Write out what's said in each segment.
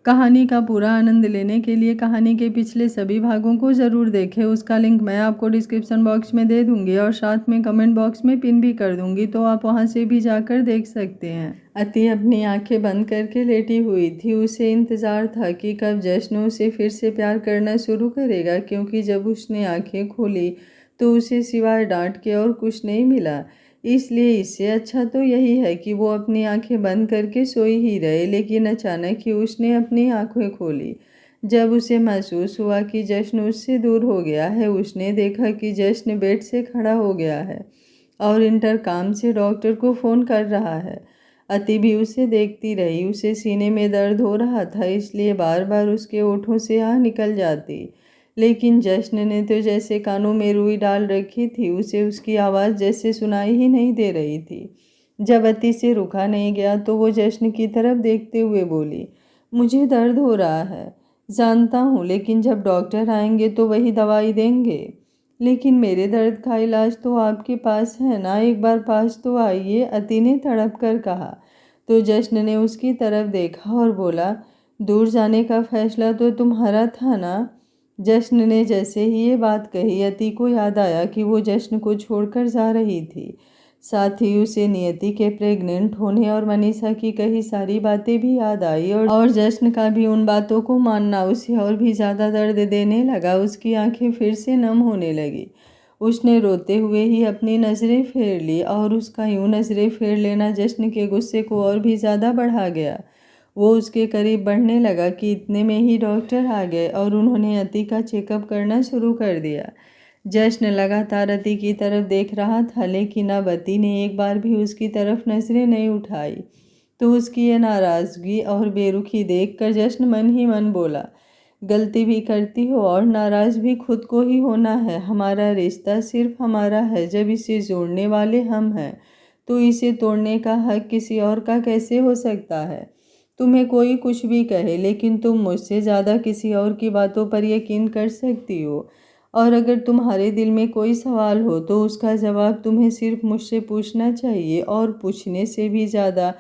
कहानी का पूरा आनंद लेने के लिए कहानी के पिछले सभी भागों को ज़रूर देखें। उसका लिंक मैं आपको डिस्क्रिप्शन बॉक्स में दे दूंगी और साथ में कमेंट बॉक्स में पिन भी कर दूंगी, तो आप वहां से भी जाकर देख सकते हैं। अति अपनी आंखें बंद करके लेटी हुई थी। उसे इंतज़ार था कि कब जश्न उसे फिर से प्यार करना शुरू करेगा, क्योंकि जब उसने आंखें खोली तो उसे सिवाय डांट के और कुछ नहीं मिला। इसलिए इससे अच्छा तो यही है कि वो अपनी आंखें बंद करके सोई ही रहे। लेकिन अचानक ही उसने अपनी आंखें खोली। जब उसे महसूस हुआ कि जश्न उससे दूर हो गया है, उसने देखा कि जश्न बेड से खड़ा हो गया है और इंटरकॉम से डॉक्टर को फ़ोन कर रहा है। अति भी उसे देखती रही। उसे सीने में दर्द हो रहा था, इसलिए बार बार उसके होठों से आह निकल जाती। लेकिन जश्न ने तो जैसे कानों में रुई डाल रखी थी। उसे उसकी आवाज़ जैसे सुनाई ही नहीं दे रही थी। जब अति से रुका नहीं गया तो वो जश्न की तरफ देखते हुए बोली, मुझे दर्द हो रहा है, जानता हूँ, लेकिन जब डॉक्टर आएंगे तो वही दवाई देंगे। लेकिन मेरे दर्द का इलाज तो आपके पास है ना, एक बार पास तो आइए, अति ने तड़प कर कहा। तो जश्न ने उसकी तरफ देखा और बोला, दूर जाने का फैसला तो तुम्हारा था ना। जश्न ने जैसे ही ये बात कही, अति को याद आया कि वो जश्न को छोड़कर जा रही थी। साथ ही उसे नियति के प्रेग्नेंट होने और मनीषा की कही सारी बातें भी याद आई और जश्न का भी उन बातों को मानना उसे और भी ज़्यादा दर्द देने लगा। उसकी आंखें फिर से नम होने लगी। उसने रोते हुए ही अपनी नज़रें फेर ली और उसका यूं नज़रें फेर लेना जश्न के गुस्से को और भी ज़्यादा बढ़ा गया। वो उसके करीब बढ़ने लगा कि इतने में ही डॉक्टर आ गए और उन्होंने अति का चेकअप करना शुरू कर दिया। जश्न लगातार अति की तरफ देख रहा था, लेकिन अब अति ने एक बार भी उसकी तरफ नजरें नहीं उठाई। तो उसकी ये नाराज़गी और बेरुखी देखकर जश्न मन ही मन बोला, गलती भी करती हो और नाराज़ भी खुद को ही होना है। हमारा रिश्ता सिर्फ हमारा है। जब इसे जोड़ने वाले हम हैं तो इसे तोड़ने का हक किसी और का कैसे हो सकता है। तुम्हें कोई कुछ भी कहे, लेकिन तुम मुझसे ज़्यादा किसी और की बातों पर यकीन कर सकती हो। और अगर तुम्हारे दिल में कोई सवाल हो तो उसका जवाब तुम्हें सिर्फ मुझसे पूछना चाहिए, और पूछने से भी ज़्यादा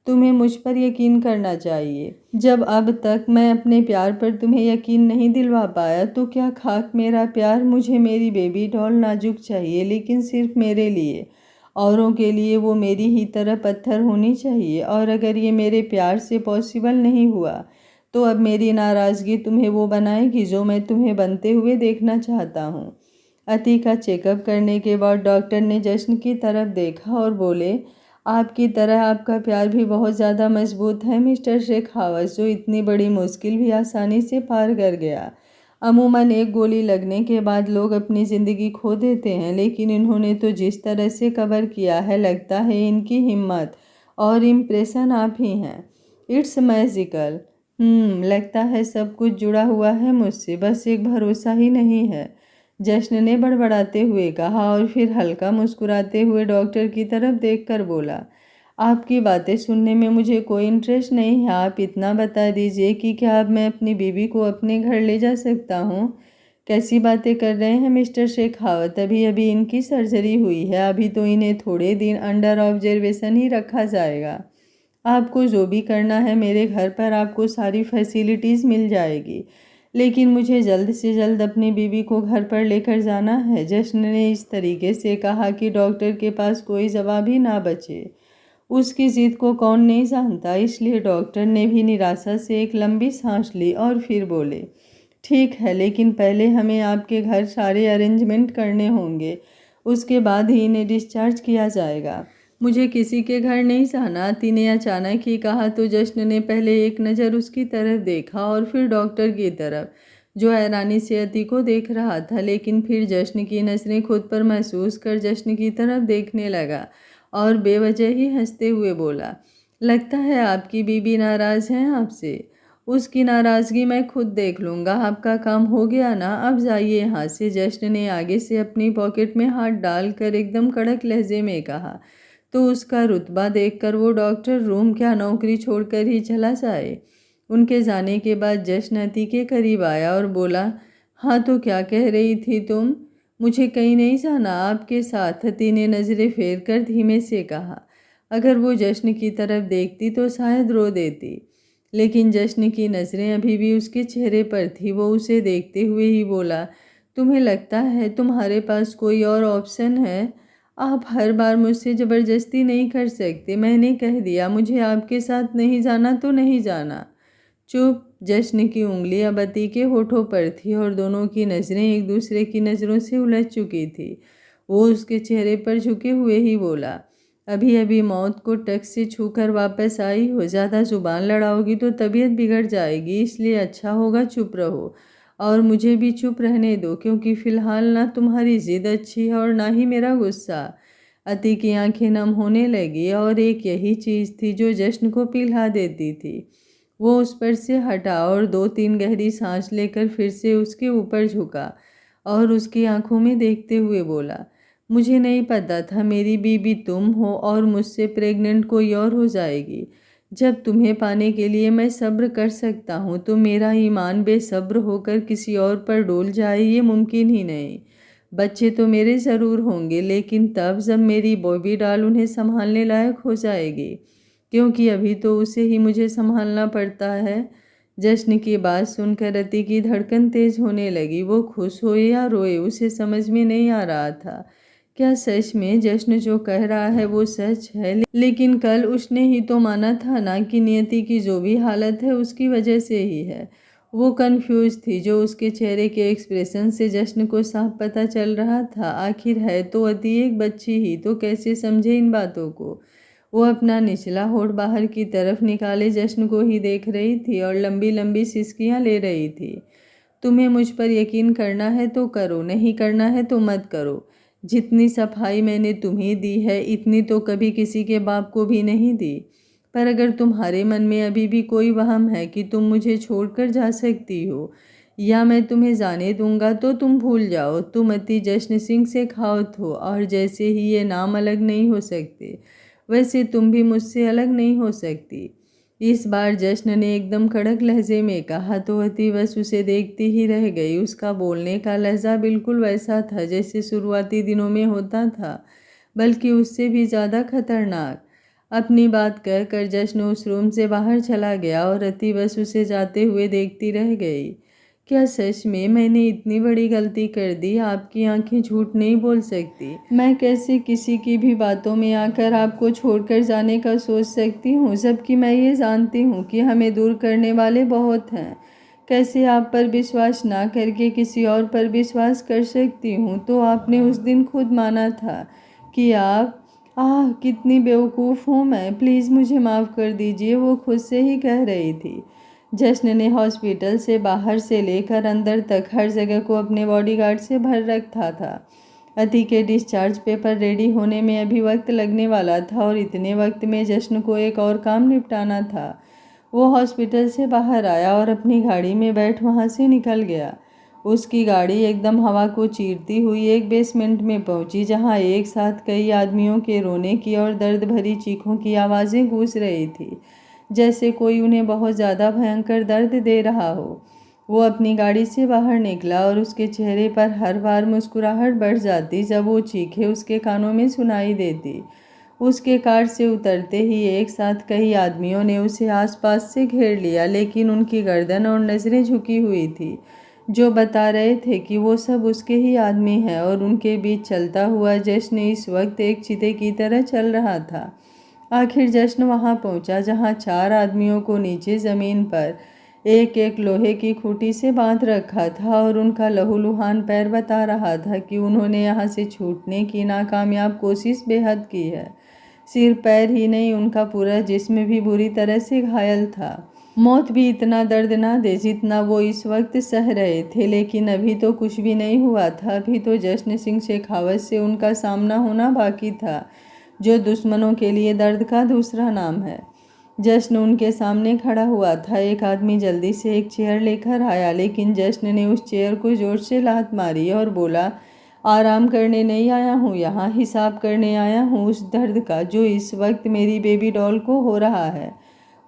तुम्हें मुझ पर यकीन करना चाहिए। जब अब तक मैं अपने प्यार पर तुम्हें यकीन नहीं दिलवा पाया तो क्या खाक मेरा प्यार। मुझे मेरी बेबी डॉल नाजुक चाहिए, लेकिन सिर्फ मेरे लिए। औरों के लिए वो मेरी ही तरह पत्थर होनी चाहिए। और अगर ये मेरे प्यार से पॉसिबल नहीं हुआ तो अब मेरी नाराज़गी तुम्हें वो बनाएगी जो मैं तुम्हें बनते हुए देखना चाहता हूँ। अति का चेकअप करने के बाद डॉक्टर ने जश्न की तरफ देखा और बोले, आपकी तरह आपका प्यार भी बहुत ज़्यादा मजबूत है मिस्टर शेखावत, जो इतनी बड़ी मुश्किल भी आसानी से पार कर गया। अमूमन एक गोली लगने के बाद लोग अपनी ज़िंदगी खो देते हैं, लेकिन इन्होंने तो जिस तरह से कवर किया है, लगता है इनकी हिम्मत और इम्प्रेशन आप ही हैं। It's magical. लगता है सब कुछ जुड़ा हुआ है मुझसे, बस एक भरोसा ही नहीं है, जश्न ने बड़बड़ाते हुए कहा और फिर हल्का मुस्कुराते हुए डॉक्टर की तरफ देखकर बोला, आपकी बातें सुनने में मुझे कोई इंटरेस्ट नहीं है। आप इतना बता दीजिए कि क्या अब मैं अपनी बीवी को अपने घर ले जा सकता हूँ। कैसी बातें कर रहे हैं मिस्टर शेखावत, अभी अभी इनकी सर्जरी हुई है, अभी तो इन्हें थोड़े दिन अंडर ऑब्जर्वेशन ही रखा जाएगा। आपको जो भी करना है मेरे घर पर आपको सारी फैसिलिटीज़ मिल जाएगी, लेकिन मुझे जल्द से जल्द अपनी बीवी को घर पर लेकर जाना है। जश्न ने इस तरीके से कहा कि डॉक्टर के पास कोई जवाब ही ना बचे। उसकी जिद को कौन नहीं जानता, इसलिए डॉक्टर ने भी निराशा से एक लंबी सांस ली और फिर बोले, ठीक है, लेकिन पहले हमें आपके घर सारे अरेंजमेंट करने होंगे, उसके बाद ही इन्हें डिस्चार्ज किया जाएगा। मुझे किसी के घर नहीं जाना, अति ने अचानक ही कहा। तो जश्न ने पहले एक नज़र उसकी तरफ देखा और फिर डॉक्टर की तरफ, जो हैरानी से अति को देख रहा था, लेकिन फिर जश्न की नज़रें खुद पर महसूस कर जश्न की तरफ देखने लगा और बेवजह ही हंसते हुए बोला, लगता है आपकी बीबी नाराज़ है आपसे। उसकी नाराज़गी मैं खुद देख लूँगा, आपका काम हो गया ना, अब जाइए यहाँ से। जश्न ने आगे से अपनी पॉकेट में हाथ डालकर एकदम कड़क लहजे में कहा। तो उसका रुतबा देखकर वो डॉक्टर रूम क्या नौकरी छोड़कर ही चला जाए। उनके जाने के बाद जश्न अति के करीब आया और बोला, हाँ तो क्या कह रही थी तुम। मुझे कहीं नहीं जाना, आपके साथ, अति ने नज़रें फेर कर धीमे से कहा। अगर वो जश्न की तरफ देखती तो शायद रो देती। लेकिन जश्न की नज़रें अभी भी उसके चेहरे पर थी। वो उसे देखते हुए ही बोला, तुम्हें लगता है तुम्हारे पास कोई और ऑप्शन है? आप हर बार मुझसे ज़बरदस्ती नहीं कर सकते। मैंने कह दिया मुझे आपके साथ नहीं जाना तो नहीं जाना। चुप। जश्न की उंगली अब अति के होठों पर थी और दोनों की नज़रें एक दूसरे की नज़रों से उलझ चुकी थी। वो उसके चेहरे पर झुके हुए ही बोला, अभी अभी मौत को टक से छूकर वापस आई हो। ज़्यादा जुबान लड़ाओगी तो तबीयत बिगड़ जाएगी, इसलिए अच्छा होगा चुप रहो और मुझे भी चुप रहने दो, क्योंकि फ़िलहाल ना तुम्हारी ज़िद अच्छी है और ना ही मेरा गुस्सा। अति की आंखें नम होने लगी और एक यही चीज़ थी जो जश्न को पिघला देती थी। वो उस पर से हटा और 2-3 गहरी सांस लेकर फिर से उसके ऊपर झुका और उसकी आंखों में देखते हुए बोला, मुझे नहीं पता था मेरी बीबी तुम हो और मुझसे प्रेग्नेंट कोई और हो जाएगी। जब तुम्हें पाने के लिए मैं सब्र कर सकता हूँ तो मेरा ईमान बेसब्र होकर किसी और पर डोल जाए, ये मुमकिन ही नहीं। बच्चे तो मेरे ज़रूर होंगे, लेकिन तब जब मेरी बॉबी डॉल उन्हें संभालने लायक हो जाएगी, क्योंकि अभी तो उसे ही मुझे संभालना पड़ता है। जश्न की बात सुनकर अति की धड़कन तेज होने लगी। वो खुश होए या रोए उसे समझ में नहीं आ रहा था। क्या सच में जश्न जो कह रहा है वो सच है? लेकिन कल उसने ही तो माना था ना कि नियति की जो भी हालत है उसकी वजह से ही है। वो कंफ्यूज थी। जो उसके चेहरे के एक्सप्रेशन से जश्न को साफ पता चल रहा था, आखिर है तो अति एक बच्ची ही, तो कैसे समझे इन बातों को। वो अपना निचला होठ बाहर की तरफ निकाले जश्न को ही देख रही थी और लंबी लंबी सिसकियां ले रही थी। तुम्हें मुझ पर यकीन करना है तो करो, नहीं करना है तो मत करो। जितनी सफाई मैंने तुम्हें दी है इतनी तो कभी किसी के बाप को भी नहीं दी। पर अगर तुम्हारे मन में अभी भी कोई वहम है कि तुम मुझे छोड़कर जा सकती हो या मैं तुम्हें जाने दूंगा, तो तुम भूल जाओ। तुम अति जश्न सिंह से खाओत हो और जैसे ही ये नाम अलग नहीं हो सकते, वैसे तुम भी मुझसे अलग नहीं हो सकती। इस बार जश्न ने एकदम कड़क लहजे में कहा तो अति बस उसे देखती ही रह गई। उसका बोलने का लहजा बिल्कुल वैसा था जैसे शुरुआती दिनों में होता था, बल्कि उससे भी ज़्यादा खतरनाक। अपनी बात कहकर जश्न उस रूम से बाहर चला गया और अति बस उसे जाते हुए देखती रह गई। क्या सच में मैंने इतनी बड़ी गलती कर दी? आपकी आंखें झूठ नहीं बोल सकती। मैं कैसे किसी की भी बातों में आकर आपको छोड़कर जाने का सोच सकती हूँ, जबकि मैं ये जानती हूँ कि हमें दूर करने वाले बहुत हैं। कैसे आप पर विश्वास ना करके किसी और पर विश्वास कर सकती हूँ? तो आपने उस दिन खुद माना था कि आप कितनी बेवकूफ़ हूँ मैं, प्लीज़ मुझे माफ़ कर दीजिए, वो खुद से ही कह रही थी। जश्न ने हॉस्पिटल से बाहर से लेकर अंदर तक हर जगह को अपने बॉडीगार्ड से भर रखा था। अति के डिस्चार्ज पेपर रेडी होने में अभी वक्त लगने वाला था और इतने वक्त में जश्न को एक और काम निपटाना था। वो हॉस्पिटल से बाहर आया और अपनी गाड़ी में बैठ वहाँ से निकल गया। उसकी गाड़ी एकदम हवा को चीरती हुई एक बेसमेंट में पहुंची, जहां एक साथ कई आदमियों के रोने की और दर्द भरी चीखों की आवाज़ें गूंज रही थी, जैसे कोई उन्हें बहुत ज़्यादा भयंकर दर्द दे रहा हो। वो अपनी गाड़ी से बाहर निकला और उसके चेहरे पर हर बार मुस्कुराहट बढ़ जाती जब वो चीखें उसके कानों में सुनाई देती। उसके कार से उतरते ही एक साथ कई आदमियों ने उसे आसपास से घेर लिया, लेकिन उनकी गर्दन और नज़रें झुकी हुई थी, जो बता रहे थे कि वो सब उसके ही आदमी हैं। और उनके बीच चलता हुआ जश्न इस वक्त एक चीते की तरह चल रहा था। आखिर जश्न वहां पहुंचा जहां 4 आदमियों को नीचे ज़मीन पर एक एक लोहे की खूंटी से बांध रखा था और उनका लहूलुहान पैर बता रहा था कि उन्होंने यहाँ से छूटने की नाकामयाब कोशिश बेहद की है। सिर पैर ही नहीं, उनका पूरा जिस्म भी बुरी तरह से घायल था। मौत भी इतना दर्द ना दे जितना वो इस वक्त सह रहे थे, लेकिन अभी तो कुछ भी नहीं हुआ था। अभी तो जश्न सिंह शेखावत से उनका सामना होना बाकी था, जो दुश्मनों के लिए दर्द का दूसरा नाम है। जश्न उनके सामने खड़ा हुआ था। एक आदमी जल्दी से एक चेयर लेकर आया, लेकिन जश्न ने उस चेयर को जोर से लात मारी और बोला, आराम करने नहीं आया हूँ यहाँ, हिसाब करने आया हूँ उस दर्द का जो इस वक्त मेरी बेबी डॉल को हो रहा है।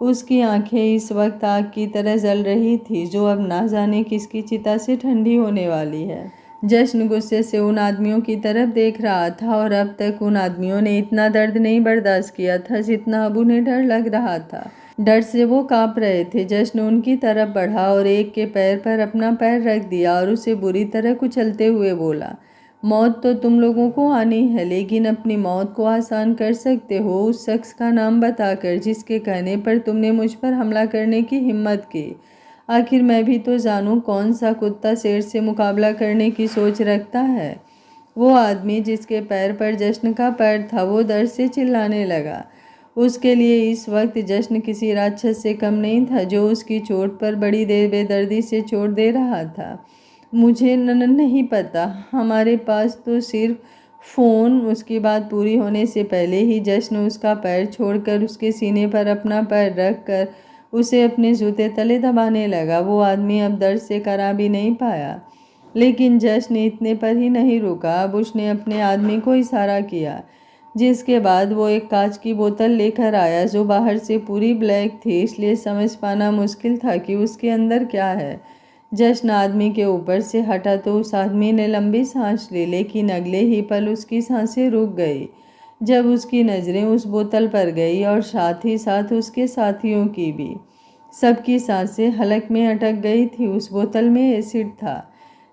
उसकी आंखें इस वक्त आग की तरह जल रही थी, जो अब ना जाने किसकी चिता से ठंडी होने वाली है। जश्न गुस्से से उन आदमियों की तरफ देख रहा था और अब तक उन आदमियों ने इतना दर्द नहीं बर्दाश्त किया था जितना अब उन्हें डर लग रहा था। डर से वो कांप रहे थे। जश्न उनकी तरफ बढ़ा और एक के पैर पर अपना पैर रख दिया और उसे बुरी तरह कुचलते हुए बोला, मौत तो तुम लोगों को आनी है, लेकिन अपनी मौत को आसान कर सकते हो उस शख्स का नाम बताकर जिसके कहने पर तुमने मुझ पर हमला करने की हिम्मत की। आखिर मैं भी तो जानूं कौन सा कुत्ता शेर से मुकाबला करने की सोच रखता है। वो आदमी जिसके पैर पर जश्न का पैर था वो दर्द से चिल्लाने लगा। उसके लिए इस वक्त जश्न किसी राक्षस से कम नहीं था जो उसकी चोट पर बड़ी देर बेदर्दी से चोट दे रहा था। मुझे नहीं पता, हमारे पास तो सिर्फ फ़ोन। उसकी बात पूरी होने से पहले ही जश्न उसका पैर छोड़कर उसके सीने पर अपना पैर रख कर उसे अपने जूते तले दबाने लगा। वो आदमी अब दर्द से करा भी नहीं पाया, लेकिन जश्न इतने पर ही नहीं रुका। अब उसने अपने आदमी को इशारा किया, जिसके बाद वो एक कांच की बोतल लेकर आया जो बाहर से पूरी ब्लैक थी, इसलिए समझ पाना मुश्किल था कि उसके अंदर क्या है। जश्न आदमी के ऊपर से हटा तो उस आदमी ने लंबी सांस ली, लेकिन अगले ही पल उसकी सांसें रुक गई जब उसकी नज़रें उस बोतल पर गई और साथ ही साथ उसके साथियों की भी। सबकी सांसें हलक में अटक गई थी। उस बोतल में एसिड था।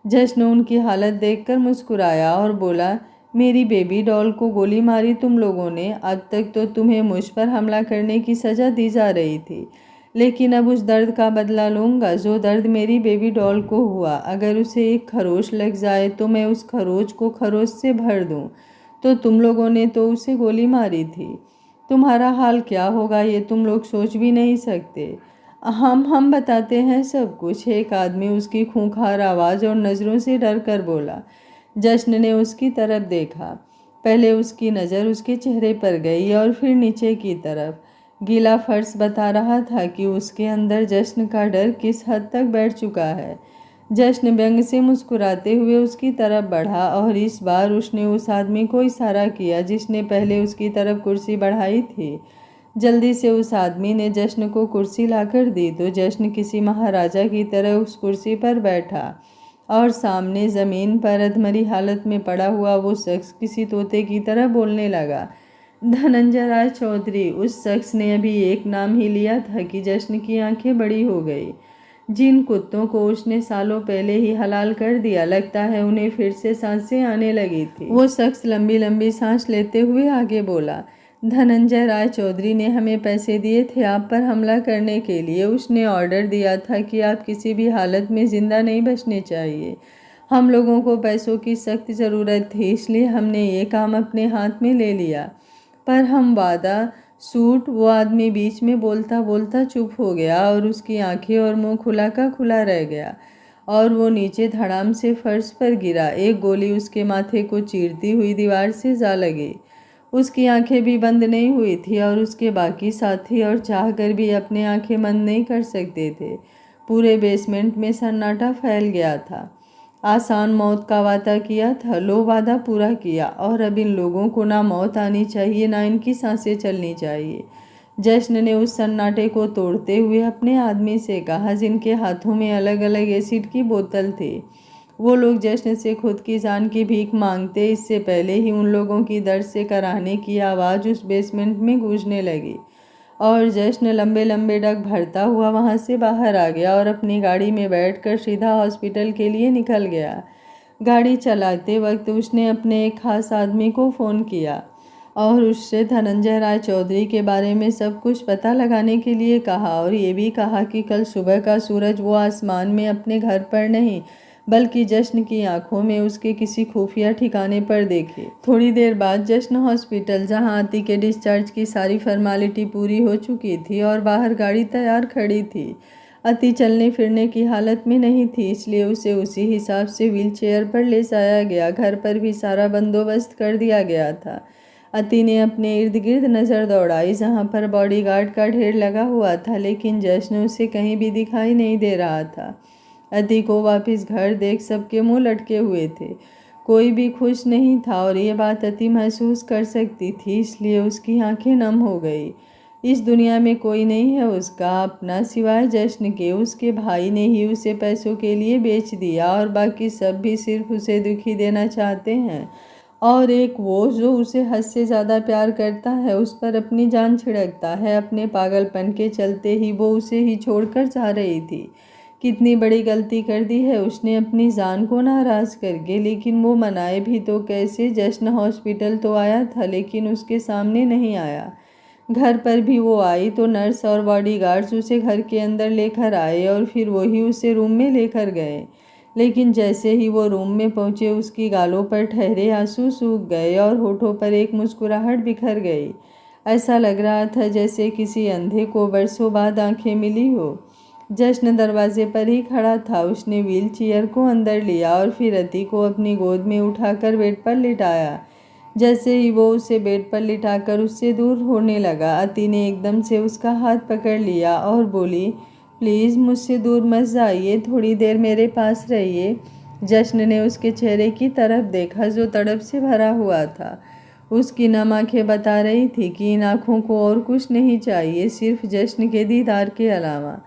जश्न उनकी हालत देखकर मुस्कुराया और बोला, मेरी बेबी डॉल को गोली मारी तुम लोगों ने। अब तक तो तुम्हें मुझ पर हमला करने की सज़ा दी जा रही थी, लेकिन अब उस दर्द का बदला लूँगा जो दर्द मेरी बेबी डॉल को हुआ। अगर उसे एक खरोच लग जाए तो मैं उस खरोच को खरोच से भर दूँ। तो तुम लोगों ने तो उसे गोली मारी थी, तुम्हारा हाल क्या होगा ये तुम लोग सोच भी नहीं सकते। हम बताते हैं सब कुछ, एक आदमी उसकी खूंखार आवाज़ और नज़रों से डर कर बोला। जश्न ने उसकी तरफ देखा। पहले उसकी नज़र उसके चेहरे पर गई और फिर नीचे की तरफ। गीला फर्श बता रहा था कि उसके अंदर जश्न का डर किस हद तक बैठ चुका है। जश्न व्यंग से मुस्कुराते हुए उसकी तरफ बढ़ा और इस बार उसने उस आदमी को इशारा किया जिसने पहले उसकी तरफ कुर्सी बढ़ाई थी। जल्दी से उस आदमी ने जश्न को कुर्सी लाकर दी तो जश्न किसी महाराजा की तरह उस कुर्सी पर बैठा और सामने ज़मीन पर अधमरी हालत में पड़ा हुआ वो शख्स किसी तोते की तरह बोलने लगा। धनंजय राय चौधरी। उस शख्स ने अभी एक नाम ही लिया था कि जश्न की आंखें बड़ी हो गई। जिन कुत्तों को उसने सालों पहले ही हलाल कर दिया, लगता है उन्हें फिर से सांसें आने लगी थी। वो शख्स लंबी लंबी सांस लेते हुए आगे बोला, धनंजय राय चौधरी ने हमें पैसे दिए थे आप पर हमला करने के लिए। उसने ऑर्डर दिया था कि आप किसी भी हालत में ज़िंदा नहीं बचने चाहिए। हम लोगों को पैसों की सख्त ज़रूरत थी, इसलिए हमने ये काम अपने हाथ में ले लिया। पर हम वादा सूट। वो आदमी बीच में बोलता बोलता चुप हो गया और उसकी आंखें और मुंह खुला का खुला रह गया और वो नीचे धड़ाम से फर्श पर गिरा। एक गोली उसके माथे को चीरती हुई दीवार से जा लगी। उसकी आंखें भी बंद नहीं हुई थी और उसके बाकी साथी और चाहकर भी अपने आंखें बंद नहीं कर सकते थे। पूरे बेसमेंट में सन्नाटा फैल गया था। आसान मौत का वादा किया था, लो वादा पूरा किया और अब इन लोगों को ना मौत आनी चाहिए ना इनकी सांसें चलनी चाहिए। जश्न ने उस सन्नाटे को तोड़ते हुए अपने आदमी से कहा, जिनके हाथों में अलग अलग एसिड की बोतल थी। वो लोग जश्न से खुद की जान की भीख मांगते इससे पहले ही उन लोगों की दर्द से कराहने की आवाज़ उस बेसमेंट में गूंजने लगी और जश्न लंबे लंबे डग भरता हुआ वहां से बाहर आ गया और अपनी गाड़ी में बैठकर सीधा हॉस्पिटल के लिए निकल गया। गाड़ी चलाते वक्त उसने अपने एक खास आदमी को फ़ोन किया और उससे धनंजय राय चौधरी के बारे में सब कुछ पता लगाने के लिए कहा और ये भी कहा कि कल सुबह का सूरज वो आसमान में अपने घर पर नहीं बल्कि जश्न की आंखों में उसके किसी खुफिया ठिकाने पर देखे। थोड़ी देर बाद जश्न हॉस्पिटल, जहां अति के डिस्चार्ज की सारी फॉर्मेलिटी पूरी हो चुकी थी और बाहर गाड़ी तैयार खड़ी थी। अति चलने फिरने की हालत में नहीं थी, इसलिए उसे उसी हिसाब से व्हील चेयर पर ले जाया गया। घर पर भी सारा बंदोबस्त कर दिया गया था। अति ने अपने इर्द गिर्द नज़र दौड़ाई जहाँ पर बॉडीगार्ड का ढेर लगा हुआ था, लेकिन जश्न उसे कहीं भी दिखाई नहीं दे रहा था। अति को वापस घर देख सबके मुंह लटके हुए थे। कोई भी खुश नहीं था और ये बात अति महसूस कर सकती थी, इसलिए उसकी आंखें नम हो गई। इस दुनिया में कोई नहीं है उसका अपना सिवाय जश्न के। उसके भाई ने ही उसे पैसों के लिए बेच दिया और बाकी सब भी सिर्फ उसे दुखी देना चाहते हैं और एक वो जो उसे हद से ज़्यादा प्यार करता है, उस पर अपनी जान छिड़कता है। अपने पागलपन के चलते ही वो उसे ही छोड़कर जा रही थी। कितनी बड़ी गलती कर दी है उसने अपनी जान को नाराज़ करके। लेकिन वो मनाए भी तो कैसे। जश्न हॉस्पिटल तो आया था लेकिन उसके सामने नहीं आया। घर पर भी वो आई तो नर्स और बॉडीगार्ड्स उसे घर के अंदर लेकर आए और फिर वही उसे रूम में लेकर गए। लेकिन जैसे ही वो रूम में पहुंचे उसकी गालों पर ठहरे आंसू सूख गए और होठों पर एक मुस्कुराहट बिखर गई। ऐसा लग रहा था जैसे किसी अंधे को बरसों बाद आंखें मिली हो। जश्न दरवाजे पर ही खड़ा था। उसने व्हील चेयर को अंदर लिया और फिर अति को अपनी गोद में उठाकर बेड पर लिटाया। जैसे ही वो उसे बेड पर लिटाकर उससे दूर होने लगा, अति ने एकदम से उसका हाथ पकड़ लिया और बोली, प्लीज़ मुझसे दूर मत जाइए, थोड़ी देर मेरे पास रहिए। जश्न ने उसके चेहरे की तरफ देखा जो तड़प से भरा हुआ था। उसकी नम आंखें बता रही थी कि इन आँखों को और कुछ नहीं चाहिए, सिर्फ जश्न के दीदार के अलावा।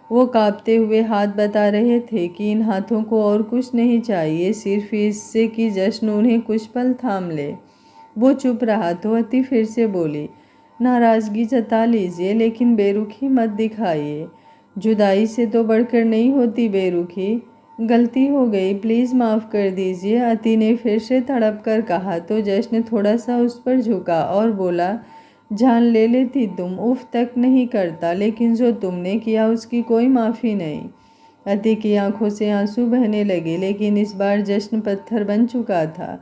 वो कांपते हुए हाथ बता रहे थे कि इन हाथों को और कुछ नहीं चाहिए, सिर्फ इससे कि जश्न उन्हें कुछ पल थाम ले। वो चुप रहा तो अति फिर से बोली, नाराज़गी जता लीजिए लेकिन बेरुखी मत दिखाइए। जुदाई से तो बढ़कर नहीं होती बेरुखी। गलती हो गई, प्लीज़ माफ़ कर दीजिए, अति ने फिर से तड़प कर कहा। तो जश्न थोड़ा सा उस पर झुका और बोला, जान ले लेती तुम, उफ तक नहीं करता, लेकिन जो तुमने किया उसकी कोई माफ़ी नहीं। अति की आंखों से आंसू बहने लगे लेकिन इस बार जश्न पत्थर बन चुका था।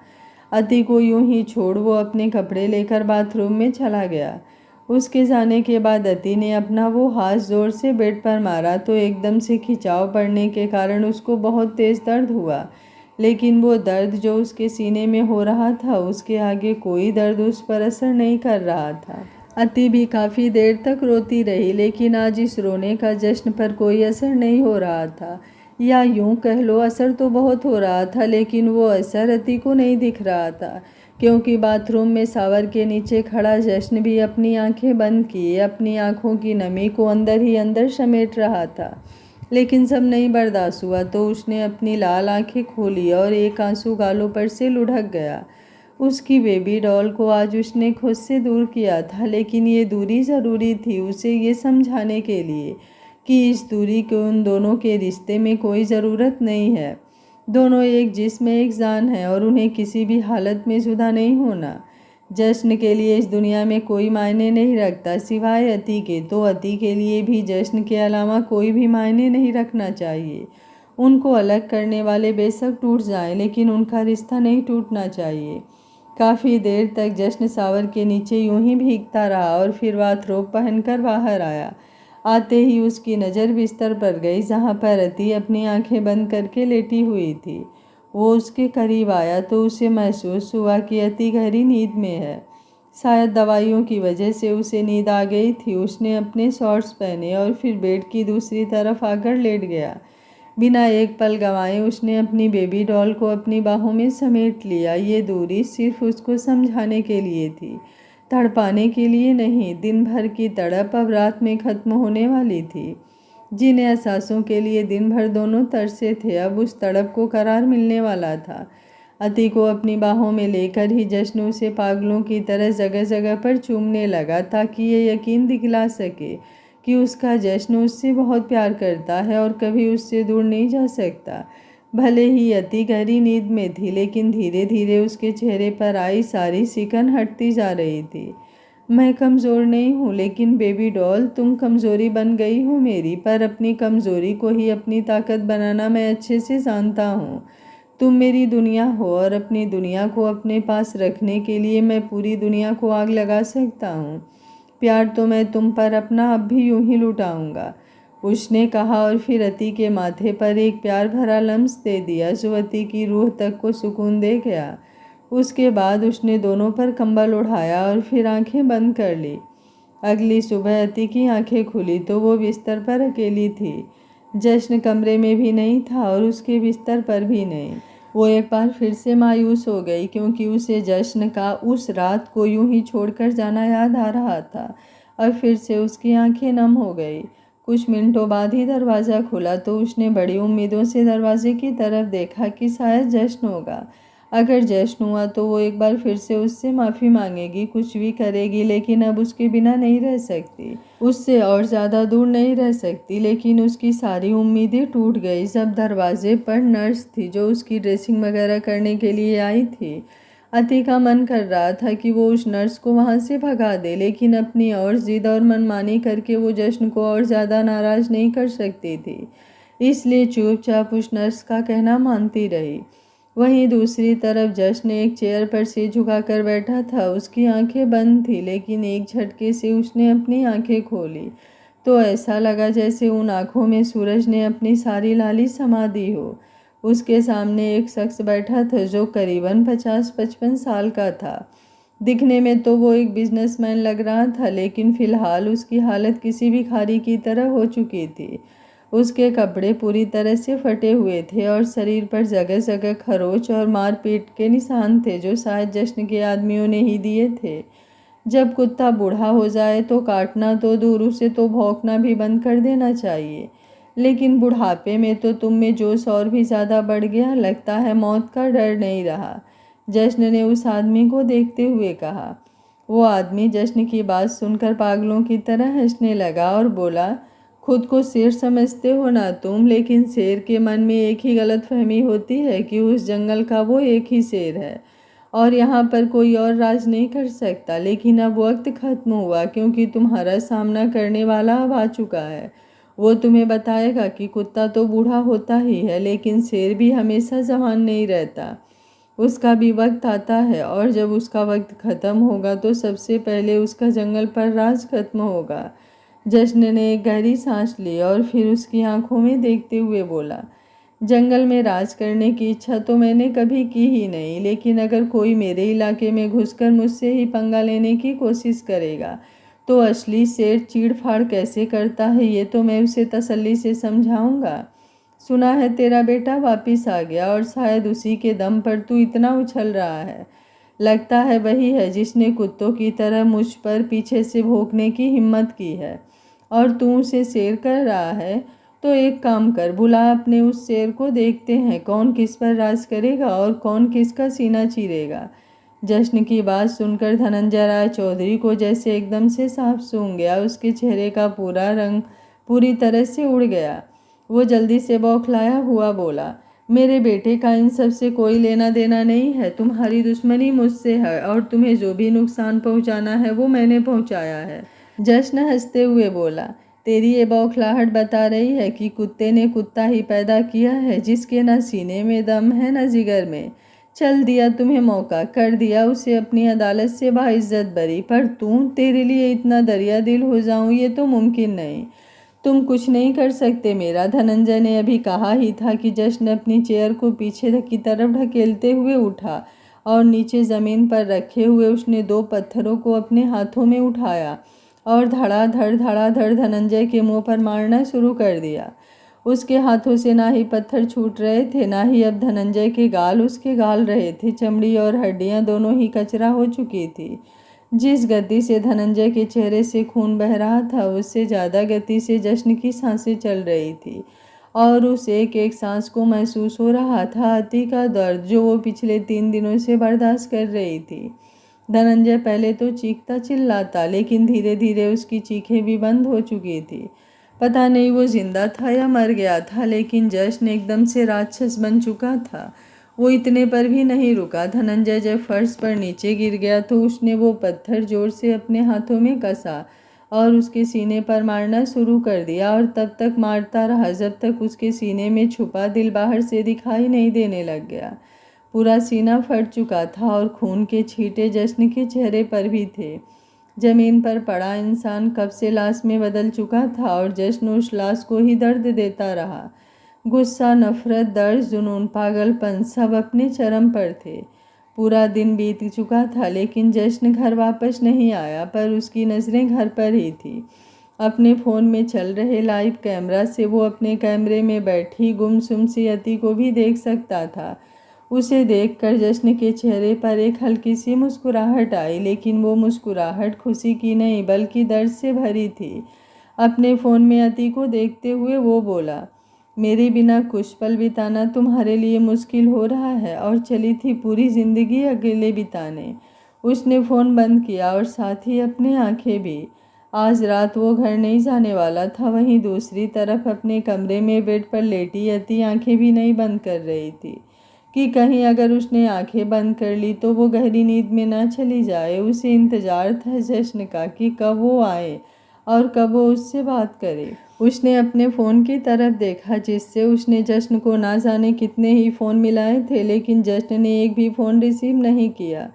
अति को यूं ही छोड़ वो अपने कपड़े लेकर बाथरूम में चला गया। उसके जाने के बाद अति ने अपना वो हाथ जोर से बेड पर मारा तो एकदम से खिंचाव पड़ने के कारण उसको बहुत तेज़ दर्द हुआ। लेकिन वो दर्द जो उसके सीने में हो रहा था उसके आगे कोई दर्द उस पर असर नहीं कर रहा था। अति भी काफ़ी देर तक रोती रही लेकिन आज इस रोने का जश्न पर कोई असर नहीं हो रहा था। या यूं कह लो, असर तो बहुत हो रहा था लेकिन वो असर अति को नहीं दिख रहा था, क्योंकि बाथरूम में शावर के नीचे खड़ा जश्न भी अपनी आंखें बंद किए अपनी आंखों की नमी को अंदर ही अंदर समेट रहा था। लेकिन सब नहीं बर्दाश्त हुआ तो उसने अपनी लाल आंखें खोली और एक आंसू गालों पर से लुढ़क गया। उसकी बेबी डॉल को आज उसने खुद से दूर किया था, लेकिन ये दूरी ज़रूरी थी उसे ये समझाने के लिए कि इस दूरी के उन दोनों के रिश्ते में कोई ज़रूरत नहीं है। दोनों एक जिस्म एक जान है और उन्हें किसी भी हालत में जुदा नहीं होना। जश्न के लिए इस दुनिया में कोई मायने नहीं रखता सिवाय अति के, तो अति के लिए भी जश्न के अलावा कोई भी मायने नहीं रखना चाहिए। उनको अलग करने वाले बेशक टूट जाएं लेकिन उनका रिश्ता नहीं टूटना चाहिए। काफ़ी देर तक जश्न शावर के नीचे यूं ही भीगता रहा और फिर बाथरोब पहनकर बाहर आया। आते ही उसकी नज़र बिस्तर पर गई जहाँ पर अति अपनी आंखें बंद करके लेटी हुई थी। वो उसके करीब आया तो उसे महसूस हुआ कि अति गहरी नींद में है। शायद दवाइयों की वजह से उसे नींद आ गई थी। उसने अपने शॉर्ट्स पहने और फिर बेड की दूसरी तरफ आकर लेट गया। बिना एक पल गंवाए उसने अपनी बेबी डॉल को अपनी बाहों में समेट लिया। ये दूरी सिर्फ उसको समझाने के लिए थी, तड़पाने के लिए नहीं। दिन भर की तड़प अब रात में ख़त्म होने वाली थी। जिन एहसासों के लिए दिन भर दोनों तरसे थे, अब उस तड़प को करार मिलने वाला था। अति को अपनी बाहों में लेकर ही जश्न उसे पागलों की तरह जगह जगह पर चूमने लगा ताकि ये यकीन दिखला सके कि उसका जश्न उससे बहुत प्यार करता है और कभी उससे दूर नहीं जा सकता। भले ही अति गहरी नींद में थी लेकिन धीरे धीरे उसके चेहरे पर आई सारी सिकन हटती जा रही थी। मैं कमज़ोर नहीं हूँ लेकिन बेबी डॉल तुम कमज़ोरी बन गई हो मेरी, पर अपनी कमज़ोरी को ही अपनी ताकत बनाना मैं अच्छे से जानता हूँ। तुम मेरी दुनिया हो और अपनी दुनिया को अपने पास रखने के लिए मैं पूरी दुनिया को आग लगा सकता हूँ। प्यार तो मैं तुम पर अपना अब भी यूं ही लुटाऊंगा, उसने कहा और फिर अति के माथे पर एक प्यार भरा लम्स दे दिया जो अति की रूह तक को सुकून दे गया। उसके बाद उसने दोनों पर कंबल उठाया और फिर आंखें बंद कर ली। अगली सुबह अति की आंखें खुली तो वो बिस्तर पर अकेली थी। जश्न कमरे में भी नहीं था और उसके बिस्तर पर भी नहीं। वो एक बार फिर से मायूस हो गई क्योंकि उसे जश्न का उस रात को यूं ही छोड़कर जाना याद आ रहा था। और फिर से उसकी आंखें नम हो गई। कुछ मिनटों बाद ही दरवाज़ा खुला तो उसने बड़ी उम्मीदों से दरवाजे की तरफ देखा कि शायद जश्न होगा। अगर जश्न हुआ तो वो एक बार फिर से उससे माफ़ी मांगेगी, कुछ भी करेगी, लेकिन अब उसके बिना नहीं रह सकती, उससे और ज़्यादा दूर नहीं रह सकती। लेकिन उसकी सारी उम्मीदें टूट गई जब दरवाजे पर नर्स थी जो उसकी ड्रेसिंग वगैरह करने के लिए आई थी। अति का मन कर रहा था कि वो उस नर्स को वहाँ से भगा दे, लेकिन अपनी और जिद और मनमानी करके वो जश्न को और ज़्यादा नाराज़ नहीं कर सकती थी, इसलिए चुपचाप उस नर्स का कहना मानती रही। वहीं दूसरी तरफ जश्न एक चेयर पर सिर झुकाकर बैठा था। उसकी आंखें बंद थी, लेकिन एक झटके से उसने अपनी आंखें खोली तो ऐसा लगा जैसे उन आंखों में सूरज ने अपनी सारी लाली समा दी हो। उसके सामने एक शख्स बैठा था जो करीबन 50-55 साल का था। दिखने में तो वो एक बिजनेसमैन लग रहा था, लेकिन फिलहाल उसकी हालत किसी भिखारी की तरह हो चुकी थी। उसके कपड़े पूरी तरह से फटे हुए थे और शरीर पर जगह जगह खरोच और मारपीट के निशान थे जो शायद जश्न के आदमियों ने ही दिए थे। जब कुत्ता बूढ़ा हो जाए तो काटना तो दूर, उसे तो भौंकना भी बंद कर देना चाहिए, लेकिन बुढ़ापे में तो तुम में जोश और भी ज़्यादा बढ़ गया, लगता है मौत का डर नहीं रहा, जश्न ने उस आदमी को देखते हुए कहा। वो आदमी जश्न की बात सुनकर पागलों की तरह हंसने लगा और बोला, खुद को शेर समझते हो ना तुम, लेकिन शेर के मन में एक ही गलतफहमी होती है कि उस जंगल का वो एक ही शेर है और यहाँ पर कोई और राज नहीं कर सकता। लेकिन अब वक्त खत्म हुआ, क्योंकि तुम्हारा सामना करने वाला अब आ चुका है। वो तुम्हें बताएगा कि कुत्ता तो बूढ़ा होता ही है, लेकिन शेर भी हमेशा जवान नहीं रहता, उसका भी वक्त आता है, और जब उसका वक्त खत्म होगा तो सबसे पहले उसका जंगल पर राज खत्म होगा। जश्न ने एक गहरी सांस ली और फिर उसकी आंखों में देखते हुए बोला, जंगल में राज करने की इच्छा तो मैंने कभी की ही नहीं, लेकिन अगर कोई मेरे इलाके में घुसकर मुझसे ही पंगा लेने की कोशिश करेगा तो असली शेर चीड़-फाड़ कैसे करता है ये तो मैं उसे तसल्ली से समझाऊंगा। सुना है तेरा बेटा वापिस आ गया और शायद उसी के दम पर तू इतना उछल रहा है। लगता है वही है जिसने कुत्तों की तरह मुझ पर पीछे से भौंकने की हिम्मत की है और तू उसे शेर कर रहा है। तो एक काम कर, बुला अपने उस शेर को, देखते हैं कौन किस पर राज करेगा और कौन किसका सीना चीरेगा। जश्न की बात सुनकर धनंजय राय चौधरी को जैसे एकदम से सांप सूंघ गया। उसके चेहरे का पूरा रंग पूरी तरह से उड़ गया। वो जल्दी से बौखलाया हुआ बोला, मेरे बेटे का इन सब से कोई लेना देना नहीं है, तुम्हारी दुश्मनी मुझसे है और तुम्हें जो भी नुकसान पहुंचाना है वो मैंने पहुंचाया है। जश्न हंसते हुए बोला, तेरी ये बौखलाहट बता रही है कि कुत्ते ने कुत्ता ही पैदा किया है, जिसके न सीने में दम है न जिगर में। चल दिया तुम्हें मौका, कर दिया उसे अपनी अदालत से बाइज्जत बरी, पर तेरे लिए इतना दरिया दिल हो जाऊं ये तो मुमकिन नहीं। तुम कुछ नहीं कर सकते मेरा। धनंजय ने अभी कहा ही था कि जश्न अपनी चेयर को पीछे की तरफ ढकेलते हुए उठा और नीचे ज़मीन पर रखे हुए उसने 2 पत्थरों को अपने हाथों में उठाया और धड़ाधड़ धनंजय के मुंह पर मारना शुरू कर दिया। उसके हाथों से ना ही पत्थर छूट रहे थे, ना ही अब धनंजय के गाल उसके गाल रहे थे। चमड़ी और हड्डियां दोनों ही कचरा हो चुकी थी। जिस गति से धनंजय के चेहरे से खून बह रहा था, उससे ज़्यादा गति से जश्न की सांसें चल रही थी और उस एक एक सांस को महसूस हो रहा था अति का दर्द जो वो पिछले 3 दिनों से बर्दाश्त कर रही थी। धनंजय पहले तो चीखता चिल्लाता, लेकिन धीरे धीरे उसकी चीखें भी बंद हो चुकी थी। पता नहीं वो जिंदा था या मर गया था, लेकिन जश्न एकदम से राक्षस बन चुका था। वो इतने पर भी नहीं रुका। धनंजय जब फर्श पर नीचे गिर गया तो उसने वो पत्थर जोर से अपने हाथों में कसा और उसके सीने पर मारना शुरू कर दिया, और तब तक मारता रहा जब तक उसके सीने में छुपा दिल बाहर से दिखाई नहीं देने लग गया। पूरा सीना फट चुका था और खून के छींटे जश्न के चेहरे पर भी थे। जमीन पर पड़ा इंसान कब से लाश में बदल चुका था और जश्न उस लाश को ही दर्द देता रहा। गुस्सा, नफरत, दर्द, जुनून, पागलपन सब अपने चरम पर थे। पूरा दिन बीत चुका था, लेकिन जश्न घर वापस नहीं आया, पर उसकी नज़रें घर पर ही थी। अपने फ़ोन में चल रहे लाइव कैमरा से वो अपने कमरे में बैठी गुमसुम सी अति को भी देख सकता था। उसे देखकर जश्न के चेहरे पर एक हल्की सी मुस्कुराहट आई, लेकिन वो मुस्कुराहट खुशी की नहीं बल्कि दर्द से भरी थी। अपने फ़ोन में अति को देखते हुए वो बोला, मेरे बिना कुछ पल बिताना तुम्हारे लिए मुश्किल हो रहा है और चली थी पूरी ज़िंदगी अकेले बिताने। उसने फ़ोन बंद किया और साथ ही अपनी आंखें भी। आज रात वो घर नहीं जाने वाला था। वहीं दूसरी तरफ अपने कमरे में बेड पर लेटी यति आंखें भी नहीं बंद कर रही थी कि कहीं अगर उसने आंखें बंद कर ली तो वो गहरी नींद में ना चली जाए। उसे इंतज़ार था जश्न का कि कब वो आए और कब वो उससे बात करे। उसने अपने फ़ोन की तरफ देखा जिससे उसने जश्न को ना जाने कितने ही फ़ोन मिलाए थे, लेकिन जश्न ने एक भी फ़ोन रिसीव नहीं किया।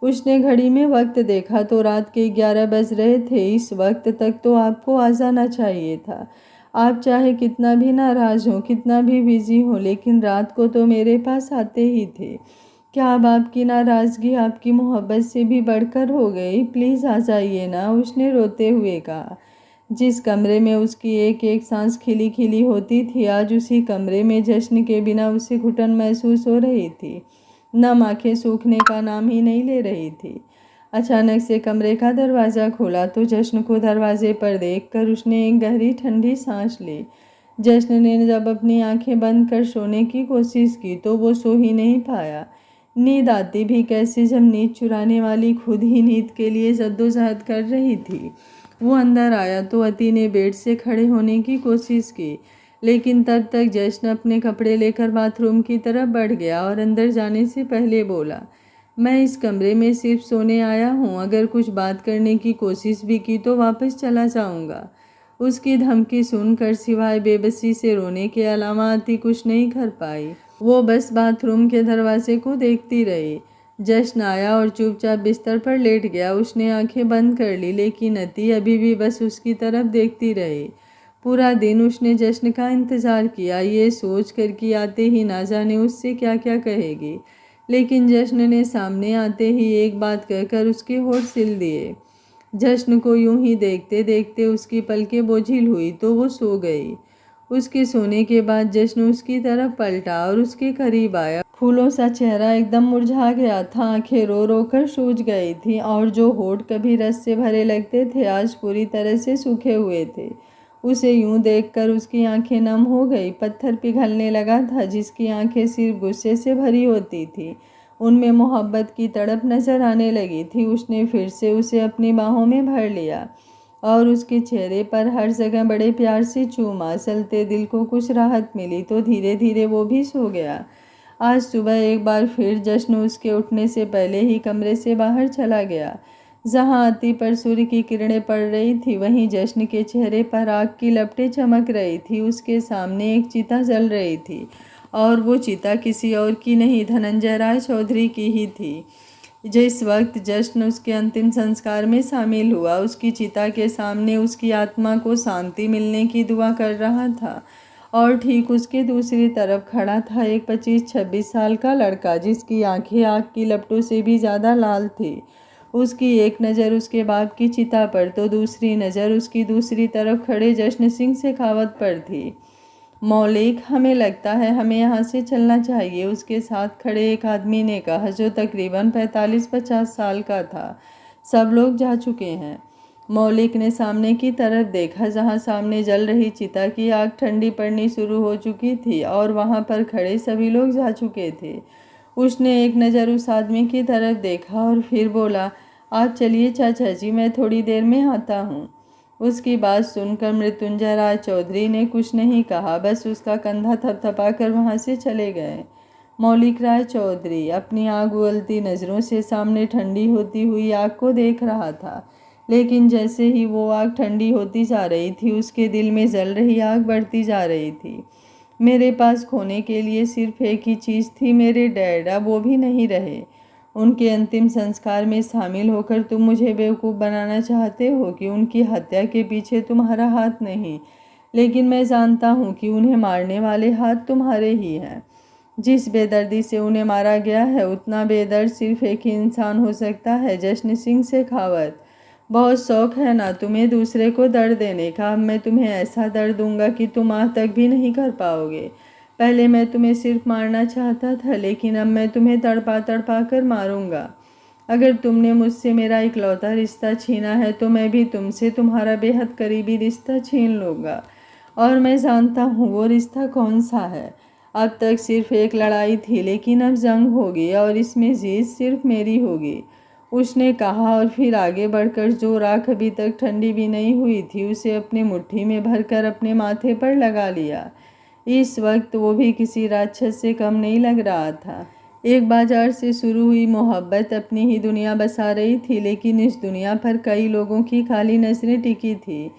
उसने घड़ी में वक्त देखा तो रात के 11 बज रहे थे। इस वक्त तक तो आपको आ जाना चाहिए था। आप चाहे कितना भी नाराज़ हो, कितना भी बिजी हो, लेकिन रात को तो मेरे पास आते ही थे। क्या अब आपकी नाराज़गी आपकी मोहब्बत से भी बढ़कर हो गई? प्लीज़ आ जाइए ना, उसने रोते हुए कहा। जिस कमरे में उसकी एक एक सांस खिली खिली होती थी, आज उसी कमरे में जश्न के बिना उसे घुटन महसूस हो रही थी। नम आंखें सूखने का नाम ही नहीं ले रही थी। अचानक से कमरे का दरवाज़ा खुला तो जश्न को दरवाजे पर देखकर उसने एक गहरी ठंडी सांस ली। जश्न ने जब अपनी आंखें बंद कर सोने की कोशिश की तो वो सो ही नहीं पाया। नींद आती भी कैसे जब नींद चुराने वाली खुद ही नींद के लिए जद्दोजहद कर रही थी। वो अंदर आया तो अति ने बेड से खड़े होने की कोशिश की, लेकिन तब तक जश्न अपने कपड़े लेकर बाथरूम की तरफ बढ़ गया और अंदर जाने से पहले बोला, मैं इस कमरे में सिर्फ सोने आया हूँ। अगर कुछ बात करने की कोशिश भी की तो वापस चला जाऊँगा। उसकी धमकी सुनकर सिवाय बेबसी से रोने के अलावा अति कुछ नहीं कर पाई। वो बस बाथरूम के दरवाजे को देखती रही। जश्न आया और चुपचाप बिस्तर पर लेट गया। उसने आंखें बंद कर ली, लेकिन अति अभी भी बस उसकी तरफ देखती रही। पूरा दिन उसने जश्न का इंतज़ार किया, ये सोच कर कि आते ही ना जाने उससे क्या क्या कहेगी, लेकिन जश्न ने सामने आते ही एक बात कहकर उसके होठ सिल दिए। जश्न को यूं ही देखते देखते उसकी पलकें बोझिल हुई तो वो सो गई। उसके सोने के बाद जश्न उसकी तरफ पलटा और उसके करीब आया। फूलों सा चेहरा एकदम मुरझा गया था, आंखें रो रो कर सूज गई थी और जो होठ कभी रस से भरे लगते थे आज पूरी तरह से सूखे हुए थे। उसे यूं देखकर उसकी आंखें नम हो गई। पत्थर पिघलने लगा था जिसकी आंखें सिर्फ गुस्से से भरी होती थी, उनमें मोहब्बत की तड़प नजर आने लगी थी। उसने फिर से उसे अपनी बाहों में भर लिया और उसके चेहरे पर हर जगह बड़े प्यार से चूमा। चलते दिल को कुछ राहत मिली तो धीरे धीरे वो भी सो गया। आज सुबह एक बार फिर जश्न उसके उठने से पहले ही कमरे से बाहर चला गया। जहां अति पर सूर्य की किरणें पड़ रही थी, वहीं जश्न के चेहरे पर आग की लपटें चमक रही थी। उसके सामने एक चिता जल रही थी और वो चिता किसी और की नहीं, धनंजय राय चौधरी की ही थी। जिस वक्त जश्न उसके अंतिम संस्कार में शामिल हुआ, उसकी चिता के सामने उसकी आत्मा को शांति मिलने की दुआ कर रहा था और ठीक उसके दूसरी तरफ खड़ा था एक 25-26 साल का लड़का जिसकी आंखें आग की लपटों से भी ज़्यादा लाल थी। उसकी एक नज़र उसके बाप की चिता पर तो दूसरी नज़र उसकी दूसरी तरफ खड़े जश्न सिंह शेखावत पर थी। मौलिक, हमें लगता है हमें यहाँ से चलना चाहिए, उसके साथ खड़े एक आदमी ने कहा जो तकरीबन 45-50 साल का था। सब लोग जा चुके हैं। मौलिक ने सामने की तरफ देखा जहाँ सामने जल रही चिता की आग ठंडी पड़नी शुरू हो चुकी थी और वहाँ पर खड़े सभी लोग जा चुके थे। उसने एक नज़र उस आदमी की तरफ देखा और फिर बोला, आप चलिए चाचा जी, मैं थोड़ी देर में आता हूँ। उसकी बात सुनकर मृत्युंजय राय चौधरी ने कुछ नहीं कहा, बस उसका कंधा थपथपाकर वहाँ से चले गए। मौलिक राय चौधरी अपनी आग उगलती नज़रों से सामने ठंडी होती हुई आग को देख रहा था, लेकिन जैसे ही वो आग ठंडी होती जा रही थी उसके दिल में जल रही आग बढ़ती जा रही थी। मेरे पास खोने के लिए सिर्फ एक ही चीज़ थी, मेरे डैड, अब वो भी नहीं रहे। उनके अंतिम संस्कार में शामिल होकर तुम मुझे बेवकूफ़ बनाना चाहते हो कि उनकी हत्या के पीछे तुम्हारा हाथ नहीं, लेकिन मैं जानता हूँ कि उन्हें मारने वाले हाथ तुम्हारे ही हैं। जिस बेदर्दी से उन्हें मारा गया है उतना बेदर्द सिर्फ एक ही इंसान हो सकता है, जश्न सिंह शेखावत। बहुत शौक है ना तुम्हें दूसरे को दर्द देने का। अब मैं तुम्हें ऐसा दर्द दूंगा कि तुम आज तक भी नहीं कर पाओगे। पहले मैं तुम्हें सिर्फ मारना चाहता था, लेकिन अब मैं तुम्हें तड़पा तड़पा कर मारूंगा। अगर तुमने मुझसे मेरा इकलौता रिश्ता छीना है तो मैं भी तुमसे तुम्हारा बेहद करीबी रिश्ता छीन लूँगा और मैं जानता हूँ वो रिश्ता कौन सा है। अब तक सिर्फ एक लड़ाई थी, लेकिन अब जंग होगी और इसमें जीत सिर्फ मेरी होगी, उसने कहा। और फिर आगे बढ़कर जो राख अभी तक ठंडी भी नहीं हुई थी उसे अपने मुट्ठी में भरकर अपने माथे पर लगा लिया। इस वक्त वो भी किसी राक्षस से कम नहीं लग रहा था। एक बाजार से शुरू हुई मोहब्बत अपनी ही दुनिया बसा रही थी, लेकिन इस दुनिया पर कई लोगों की खाली नजरें टिकी थी।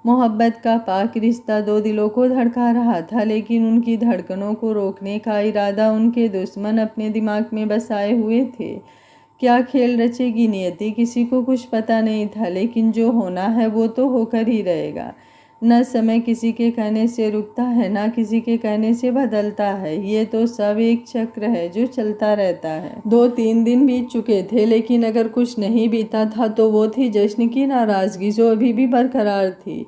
मोहब्बत का पाक रिश्ता दो दिलों को धड़का रहा था, लेकिन उनकी धड़कनों को रोकने का इरादा उनके दुश्मन अपने दिमाग में बसाए हुए थे। क्या खेल रचेगी नियति, किसी को कुछ पता नहीं था, लेकिन जो होना है वो तो होकर ही रहेगा। न समय किसी के कहने से रुकता है, ना किसी के कहने से बदलता है। ये तो सब एक चक्र है जो चलता रहता है। 2-3 दिन बीत चुके थे, लेकिन अगर कुछ नहीं बीता था तो वो थी जश्न की नाराजगी, जो अभी भी बरकरार थी।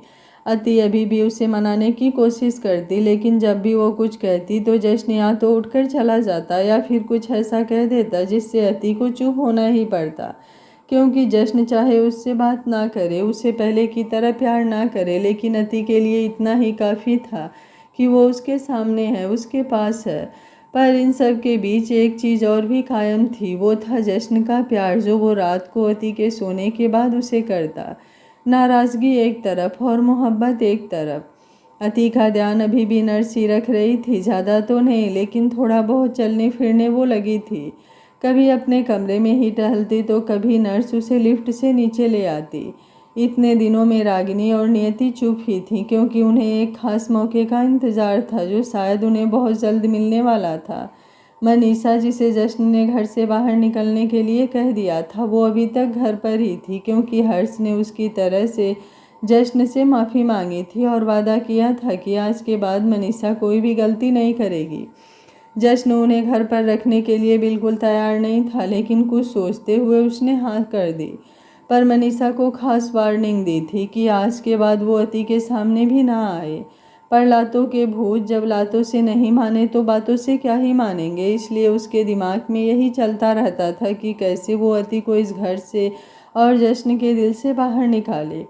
अति अभी भी उसे मनाने की कोशिश करती, लेकिन जब भी वो कुछ कहती तो जश्न या तो उठकर चला जाता या फिर कुछ ऐसा कह देता जिससे अति को चुप होना ही पड़ता। क्योंकि जश्न चाहे उससे बात ना करे, उसे पहले की तरह प्यार ना करे, लेकिन अति के लिए इतना ही काफ़ी था कि वो उसके सामने है, उसके पास है। पर इन सब के बीच एक चीज़ और भी कायम थी, वो था जश्न का प्यार, जो वो रात को अति के सोने के बाद उसे करता। नाराज़गी एक तरफ और मोहब्बत एक तरफ। अति का ध्यान अभी भी नर्स ही रख रही थी, ज़्यादा तो नहीं, लेकिन थोड़ा बहुत चलने फिरने वो लगी थी। कभी अपने कमरे में ही टहलती तो कभी नर्स उसे लिफ्ट से नीचे ले आती। इतने दिनों में रागिनी और नियति चुप ही थी, क्योंकि उन्हें एक खास मौके का इंतज़ार था जो शायद उन्हें बहुत जल्द मिलने वाला था। मनीषा, जिसे जश्न ने घर से बाहर निकलने के लिए कह दिया था, वो अभी तक घर पर ही थी, क्योंकि हर्ष ने उसकी तरह से जश्न से माफ़ी मांगी थी और वादा किया था कि आज के बाद मनीषा कोई भी गलती नहीं करेगी। जश्न उन्हें घर पर रखने के लिए बिल्कुल तैयार नहीं था, लेकिन कुछ सोचते हुए उसने हाँ कर दी। पर मनीषा को खास वार्निंग दी थी कि आज के बाद वो अति के सामने भी ना आए। पर लातों के भूत जब लातों से नहीं माने तो बातों से क्या ही मानेंगे, इसलिए उसके दिमाग में यही चलता रहता था कि कैसे वो अति को इस घर से और जश्न के दिल से बाहर निकाले।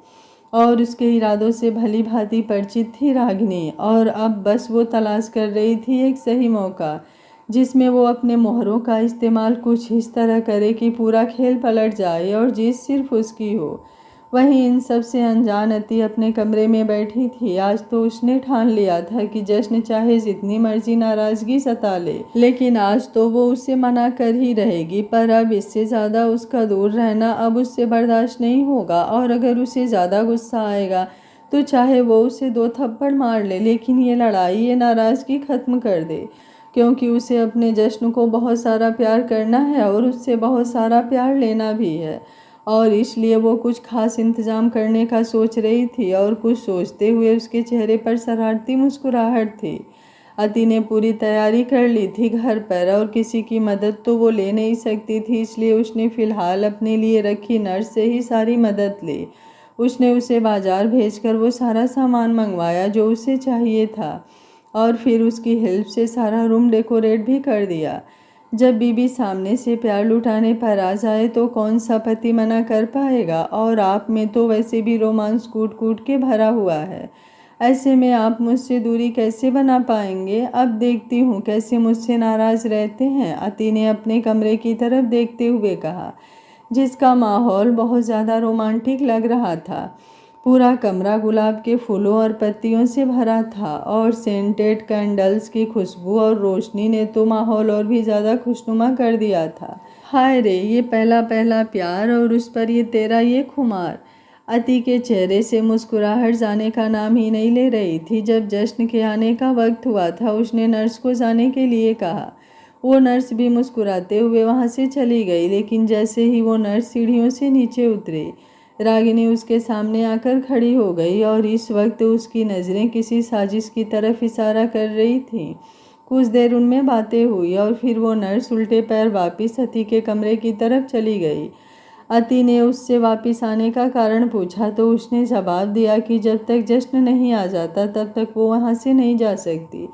और उसके इरादों से भली भांति परिचित थी रागिनी, और अब बस वो तलाश कर रही थी एक सही मौका, जिसमें वो अपने मोहरों का इस्तेमाल कुछ इस तरह करे कि पूरा खेल पलट जाए और जीत सिर्फ उसकी हो। वहीं इन सब से अनजान अति अपने कमरे में बैठी थी। आज तो उसने ठान लिया था कि जश्न चाहे जितनी मर्जी नाराज़गी सता ले, लेकिन आज तो वो उससे मना कर ही रहेगी। पर अब इससे ज़्यादा उसका दूर रहना अब उससे बर्दाश्त नहीं होगा, और अगर उसे ज़्यादा गुस्सा आएगा तो चाहे वो उसे 2 थप्पड़ मार ले, लेकिन ये लड़ाई, ये नाराज़गी ख़त्म कर दे। क्योंकि उसे अपने जश्न को बहुत सारा प्यार करना है और उससे बहुत सारा प्यार लेना भी है, और इसलिए वो कुछ खास इंतज़ाम करने का सोच रही थी। और कुछ सोचते हुए उसके चेहरे पर शरारती मुस्कुराहट थी। अति ने पूरी तैयारी कर ली थी घर पर, और किसी की मदद तो वो ले नहीं सकती थी, इसलिए उसने फ़िलहाल अपने लिए रखी नर्स से ही सारी मदद ली। उसने उसे बाज़ार भेजकर वो सारा सामान मंगवाया जो उसे चाहिए था, और फिर उसकी हेल्प से सारा रूम डेकोरेट भी कर दिया। जब बीबी सामने से प्यार लुटाने पर आ जाए तो कौन सा पति मना कर पाएगा, और आप में तो वैसे भी रोमांस कूट कूट के भरा हुआ है। ऐसे में आप मुझसे दूरी कैसे बना पाएंगे? अब देखती हूँ कैसे मुझसे नाराज़ रहते हैं, अति ने अपने कमरे की तरफ देखते हुए कहा, जिसका माहौल बहुत ज़्यादा रोमांटिक लग रहा था। पूरा कमरा गुलाब के फूलों और पत्तियों से भरा था, और सेंटेड कैंडल्स की खुशबू और रोशनी ने तो माहौल और भी ज़्यादा खुशनुमा कर दिया था। हाय रे, ये पहला पहला प्यार, और उस पर ये तेरा ये खुमार। अति के चेहरे से मुस्कुराहट जाने का नाम ही नहीं ले रही थी। जब जश्न के आने का वक्त हुआ था, उसने नर्स को जाने के लिए कहा। वो नर्स भी मुस्कुराते हुए वहाँ से चली गई, लेकिन जैसे ही वो नर्स सीढ़ियों से नीचे उतरी, रागिनी उसके सामने आकर खड़ी हो गई, और इस वक्त उसकी नज़रें किसी साजिश की तरफ इशारा कर रही थीं। कुछ देर उनमें बातें हुई, और फिर वो नर्स उल्टे पैर वापस अति के कमरे की तरफ चली गई। अति ने उससे वापस आने का कारण पूछा तो उसने जवाब दिया कि जब तक जश्न नहीं आ जाता तब तक वो वहाँ से नहीं जा सकती।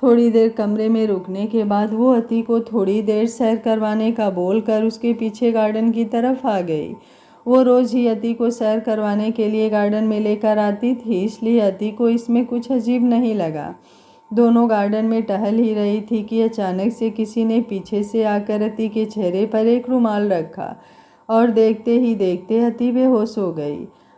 थोड़ी देर कमरे में रुकने के बाद वो अति को थोड़ी देर सैर करवाने का बोलकर उसके पीछे गार्डन की तरफ आ गई। वो रोज़ ही अति को सैर करवाने के लिए गार्डन में लेकर आती थी, इसलिए अति को इसमें कुछ अजीब नहीं लगा। दोनों गार्डन में टहल ही रही थी कि अचानक से किसी ने पीछे से आकर अति के चेहरे पर एक रुमाल रखा और देखते ही देखते अति बेहोश हो गई।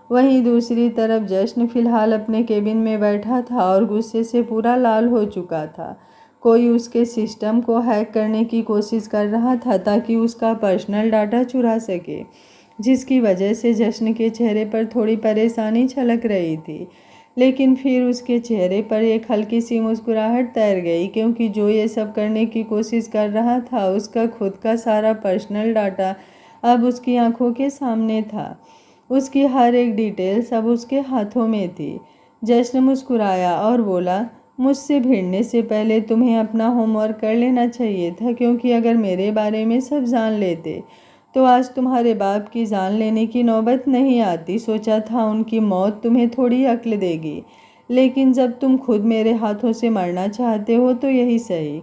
वहीं दूसरी तरफ जश्न फिलहाल अपने केबिन में बैठा था और गुस्से से पूरा लाल हो चुका था। कोई उसके सिस्टम को हैक करने की कोशिश कर रहा था ताकि उसका पर्सनल डाटा चुरा सके, जिसकी वजह से जश्न के चेहरे पर थोड़ी परेशानी झलक रही थी। लेकिन फिर उसके चेहरे पर एक हल्की सी मुस्कुराहट तैर गई, क्योंकि जो ये सब करने की कोशिश कर रहा था उसका खुद का सारा पर्सनल डाटा अब उसकी आंखों के सामने था। उसकी हर एक डिटेल्स अब उसके हाथों में थी। जश्न मुस्कुराया और बोला, मुझसे भिड़ने से पहले तुम्हें अपना होमवर्क कर लेना चाहिए था, क्योंकि अगर मेरे बारे में सब जान लेते तो आज तुम्हारे बाप की जान लेने की नौबत नहीं आती। सोचा था उनकी मौत तुम्हें थोड़ी अक्ल देगी, लेकिन जब तुम खुद मेरे हाथों से मरना चाहते हो तो यही सही।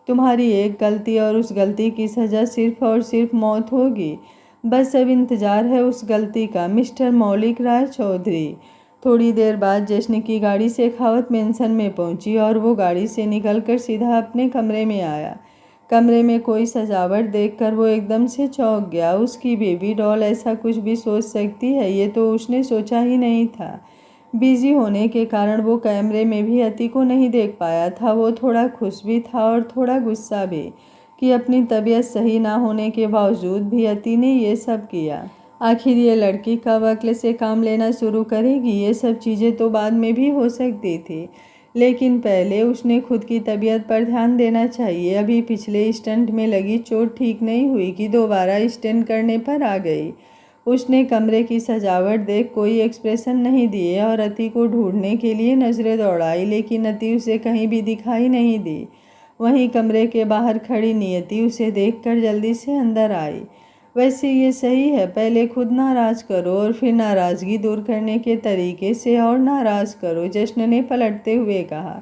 तुम्हारी एक गलती और उस गलती की सज़ा सिर्फ और सिर्फ मौत होगी। बस अब इंतज़ार है उस गलती का, मिस्टर मौलिक राय चौधरी। थोड़ी देर बाद जश्न की गाड़ी शेखावत मेंशन में पहुंची और वो गाड़ी से निकलकर सीधा अपने कमरे में आया। कमरे में कोई सजावट देखकर वो एकदम से चौंक गया। उसकी बेबी डॉल ऐसा कुछ भी सोच सकती है, ये तो उसने सोचा ही नहीं था। बिजी होने के कारण वो कैमरे में भी अति को नहीं देख पाया था। वो थोड़ा खुश भी था और थोड़ा गुस्सा भी कि अपनी तबीयत सही ना होने के बावजूद भी अति ने ये सब किया। आखिर ये लड़की कब अक्ल से काम लेना शुरू करेगी? ये सब चीज़ें तो बाद में भी हो सकती थी, लेकिन पहले उसने खुद की तबीयत पर ध्यान देना चाहिए। अभी पिछले स्टंट में लगी चोट ठीक नहीं हुई कि दोबारा स्टंट करने पर आ गई। उसने कमरे की सजावट देख कोई एक्सप्रेशन नहीं दिए और अति को ढूंढने के लिए नज़रें दौड़ाई, लेकिन अति उसे कहीं भी दिखाई नहीं दी। वहीं कमरे के बाहर खड़ी नियति उसे देखकर जल्दी से अंदर आई। वैसे ये सही है, पहले खुद नाराज़ करो और फिर नाराज़गी दूर करने के तरीके से और नाराज़ करो, जश्न ने पलटते हुए कहा।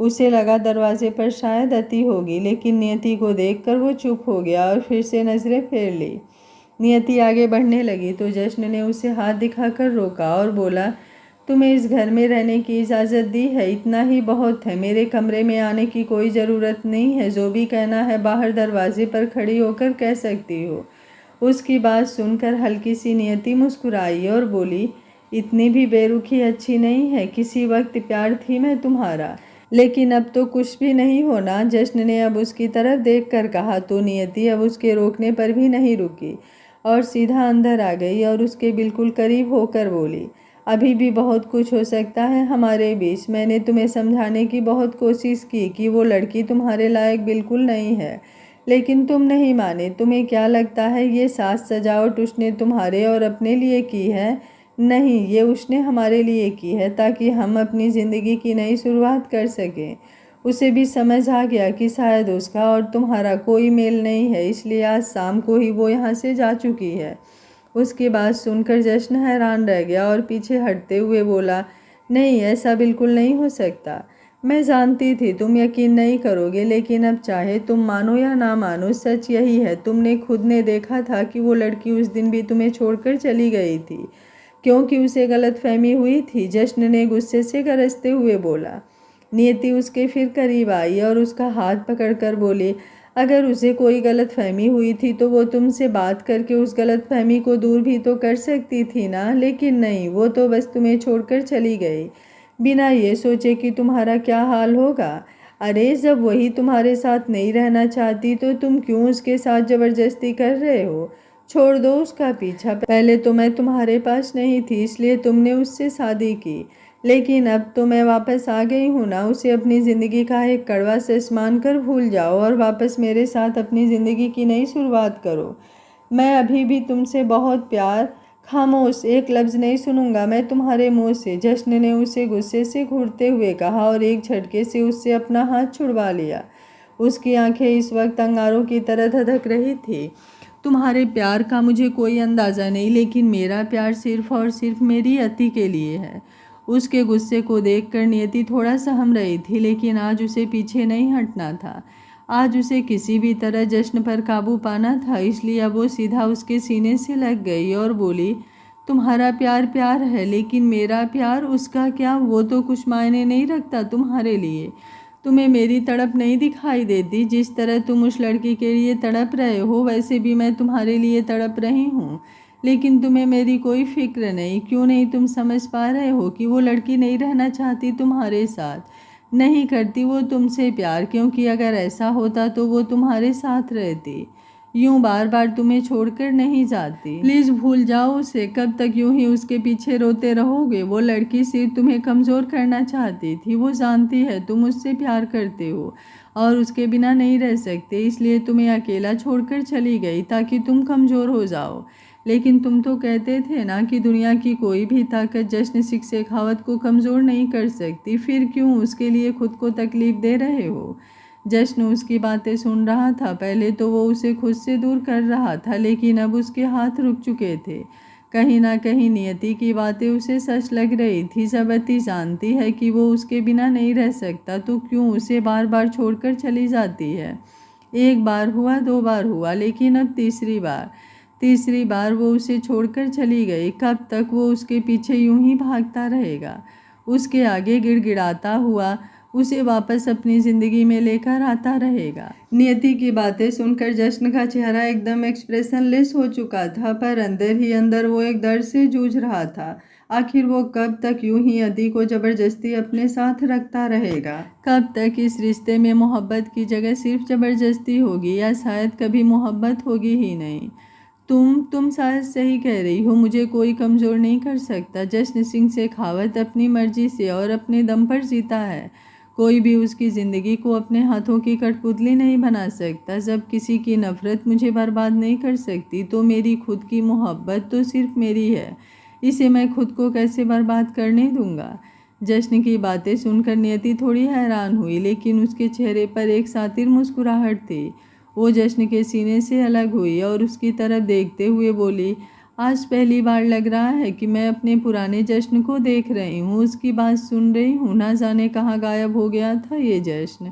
उसे लगा दरवाजे पर शायद अति होगी, लेकिन नियति को देखकर वो चुप हो गया और फिर से नज़रें फेर ली। नियति आगे बढ़ने लगी तो जश्न ने उसे हाथ दिखाकर रोका और बोला, तुम्हें इस घर में रहने की इजाज़त दी है, इतना ही बहुत है। मेरे कमरे में आने की कोई ज़रूरत नहीं है। जो भी कहना है बाहर दरवाजे पर खड़ी होकर कह सकती हो। उसकी बात सुनकर हल्की सी नियति मुस्कुराई और बोली, इतनी भी बेरुखी अच्छी नहीं है। किसी वक्त प्यार थी मैं तुम्हारा, लेकिन अब तो कुछ भी नहीं होना। जश्न ने अब उसकी तरफ देखकर कहा तो नियति अब उसके रोकने पर भी नहीं रुकी और सीधा अंदर आ गई और उसके बिल्कुल करीब होकर बोली, अभी भी बहुत कुछ हो सकता है हमारे बीच। मैंने तुम्हें समझाने की बहुत कोशिश की कि वो लड़की तुम्हारे लायक बिल्कुल नहीं है, लेकिन तुम नहीं माने। तुम्हें क्या लगता है ये साज सजावट उसने तुम्हारे और अपने लिए की है? नहीं, ये उसने हमारे लिए की है ताकि हम अपनी ज़िंदगी की नई शुरुआत कर सकें। उसे भी समझ आ गया कि शायद उसका और तुम्हारा कोई मेल नहीं है, इसलिए आज शाम को ही वो यहाँ से जा चुकी है। उसकी बात सुनकर जश्न हैरान रह गया और पीछे हटते हुए बोला, नहीं, ऐसा बिल्कुल नहीं हो सकता। मैं जानती थी तुम यकीन नहीं करोगे, लेकिन अब चाहे तुम मानो या ना मानो, सच यही है। तुमने खुद ने देखा था कि वो लड़की उस दिन भी तुम्हें छोड़कर चली गई थी, क्योंकि उसे गलतफहमी हुई थी। जश्न ने गुस्से से गरजते हुए बोला। नियति उसके फिर करीब आई और उसका हाथ पकड़कर बोली, अगर उसे कोई गलतफहमी हुई थी तो वो तुमसे बात करके उस गलतफहमी को दूर भी तो कर सकती थी ना। लेकिन नहीं, वो तो बस तुम्हें छोड़कर चली गई, बिना ये सोचे कि तुम्हारा क्या हाल होगा। अरे, जब वही तुम्हारे साथ नहीं रहना चाहती तो तुम क्यों उसके साथ ज़बरदस्ती कर रहे हो? छोड़ दो उसका पीछा। पहले तो मैं तुम्हारे पास नहीं थी, इसलिए तुमने उससे शादी की, लेकिन अब तो मैं वापस आ गई हूँ ना। उसे अपनी ज़िंदगी का एक कड़वा सच मानकर भूल जाओ और वापस मेरे साथ अपनी ज़िंदगी की नई शुरुआत करो। मैं अभी भी तुमसे बहुत प्यार। खामोश, एक लफ्ज़ नहीं सुनूंगा मैं तुम्हारे मुंह से, जश्न ने उसे गुस्से से घूरते हुए कहा और एक झटके से उससे अपना हाथ छुड़वा लिया। उसकी आंखें इस वक्त अंगारों की तरह धधक रही थी। तुम्हारे प्यार का मुझे कोई अंदाज़ा नहीं, लेकिन मेरा प्यार सिर्फ और सिर्फ मेरी अति के लिए है। उसके गुस्से को देखकर नियति थोड़ा सहम रही थी, लेकिन आज उसे पीछे नहीं हटना था। आज उसे किसी भी तरह जश्न पर काबू पाना था, इसलिए अब वो सीधा उसके सीने से लग गई और बोली, तुम्हारा प्यार प्यार है, लेकिन मेरा प्यार, उसका क्या, वो तो कुछ मायने नहीं रखता तुम्हारे लिए। तुम्हें मेरी तड़प नहीं दिखाई देती? जिस तरह तुम उस लड़की के लिए तड़प रहे हो, वैसे भी मैं तुम्हारे लिए तड़प रही हूँ, लेकिन तुम्हें मेरी कोई फिक्र नहीं। क्यों नहीं तुम समझ पा रहे हो कि वो लड़की नहीं रहना चाहती तुम्हारे साथ, नहीं करती वो तुमसे प्यार, क्योंकि अगर ऐसा होता तो वो तुम्हारे साथ रहती, यूं बार बार तुम्हें छोड़कर नहीं जाती। प्लीज़ भूल जाओ उसे। कब तक यूं ही उसके पीछे रोते रहोगे? वो लड़की सिर्फ तुम्हें कमज़ोर करना चाहती थी। वो जानती है तुम उससे प्यार करते हो और उसके बिना नहीं रह सकते, इसलिए तुम्हें अकेला छोड़कर चली गई ताकि तुम कमज़ोर हो जाओ। लेकिन तुम तो कहते थे ना कि दुनिया की कोई भी ताकत जश्न सिंह शेखावत को कमज़ोर नहीं कर सकती, फिर क्यों उसके लिए खुद को तकलीफ़ दे रहे हो? जश्न उसकी बातें सुन रहा था। पहले तो वो उसे खुद से दूर कर रहा था, लेकिन अब उसके हाथ रुक चुके थे। कहीं ना कहीं नियति की बातें उसे सच लग रही थी। जब अति जानती है कि वो उसके बिना नहीं रह सकता, तो क्यों उसे बार बार छोड़कर चली जाती है? एक बार हुआ, दो बार हुआ, लेकिन अब तीसरी बार वो उसे छोड़कर चली गई। कब तक वो उसके पीछे यूं ही भागता रहेगा, उसके आगे गिड़गिड़ाता हुआ उसे वापस अपनी ज़िंदगी में लेकर आता रहेगा? नियति की बातें सुनकर जश्न का चेहरा एकदम एक्सप्रेशनलेस हो चुका था, पर अंदर ही अंदर वो एक दर्द से जूझ रहा था। आखिर वो कब तक यूं ही अति को ज़बरदस्ती अपने साथ रखता रहेगा? कब तक इस रिश्ते में मोहब्बत की जगह सिर्फ ज़बरदस्ती होगी, या शायद कभी मोहब्बत होगी ही नहीं? तुम शायद सही कह रही हो, मुझे कोई कमज़ोर नहीं कर सकता। जश्न सिंह शेखावत अपनी मर्जी से और अपने दम पर जीता है। कोई भी उसकी ज़िंदगी को अपने हाथों की कठपुतली नहीं बना सकता। जब किसी की नफ़रत मुझे बर्बाद नहीं कर सकती, तो मेरी खुद की मोहब्बत तो सिर्फ मेरी है, इसे मैं खुद को कैसे बर्बाद करने दूंगा? जश्न की बातें सुनकर नियति थोड़ी हैरान हुई, लेकिन उसके चेहरे पर एक सातिर मुस्कुराहट थी। वो जश्न के सीने से अलग हुई और उसकी तरफ देखते हुए बोली, आज पहली बार लग रहा है कि मैं अपने पुराने जश्न को देख रही हूँ, उसकी बात सुन रही हूँ। ना जाने कहाँ गायब हो गया था ये जश्न।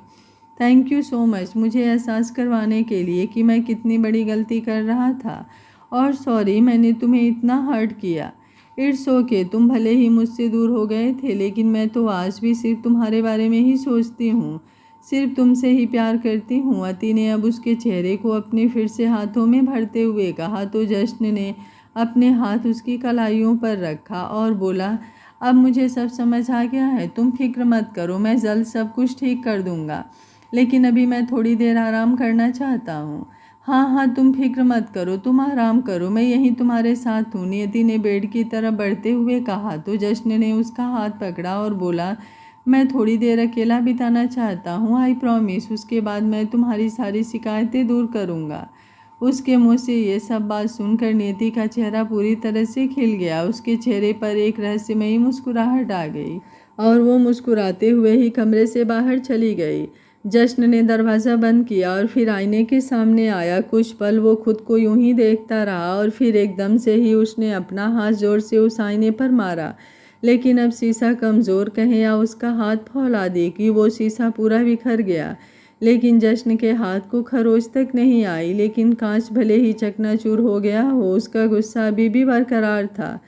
थैंक यू सो मच मुझे एहसास करवाने के लिए कि मैं कितनी बड़ी गलती कर रहा था, और सॉरी मैंने तुम्हें इतना हर्ट किया। इट्स ओके, तुम भले ही मुझसे दूर हो गए थे, लेकिन मैं तो आज भी सिर्फ तुम्हारे बारे में ही सोचती हूँ, सिर्फ तुमसे ही प्यार करती हूँ। अति ने अब उसके चेहरे को अपने फिर से हाथों में भरते हुए कहा, तो जश्न ने अपने हाथ उसकी कलाइयों पर रखा और बोला, अब मुझे सब समझ आ गया है, तुम फिक्र मत करो, मैं जल्द सब कुछ ठीक कर दूंगा, लेकिन अभी मैं थोड़ी देर आराम करना चाहता हूँ। हाँ हाँ, तुम फिक्र मत करो, तुम आराम करो, मैं यहीं तुम्हारे साथ हूँ, नियति ने बेड की तरफ बढ़ते हुए कहा। तो जश्न ने उसका हाथ पकड़ा और बोला, मैं थोड़ी देर अकेला बिताना चाहता हूँ, आई प्रॉमिस, उसके बाद मैं तुम्हारी सारी शिकायतें दूर करूँगा। उसके मुंह से ये सब बात सुनकर नियति का चेहरा पूरी तरह से खिल गया। उसके चेहरे पर एक रहस्यमयी मुस्कुराहट आ गई और वो मुस्कुराते हुए ही कमरे से बाहर चली गई। जश्न ने दरवाज़ा बंद किया और फिर आईने के सामने आया। कुछ पल वो खुद को यूं ही देखता रहा और फिर एकदम से ही उसने अपना हाथ जोर से उस आईने पर मारा, लेकिन अब शीशा कमज़ोर कहे या उसका हाथ फौलादी कि वो शीशा पूरा बिखर गया, लेकिन जश्न के हाथ को खरोच तक नहीं आई। लेकिन कांच भले ही चकनाचूर हो गया हो, उसका गुस्सा अभी भी बरकरार था।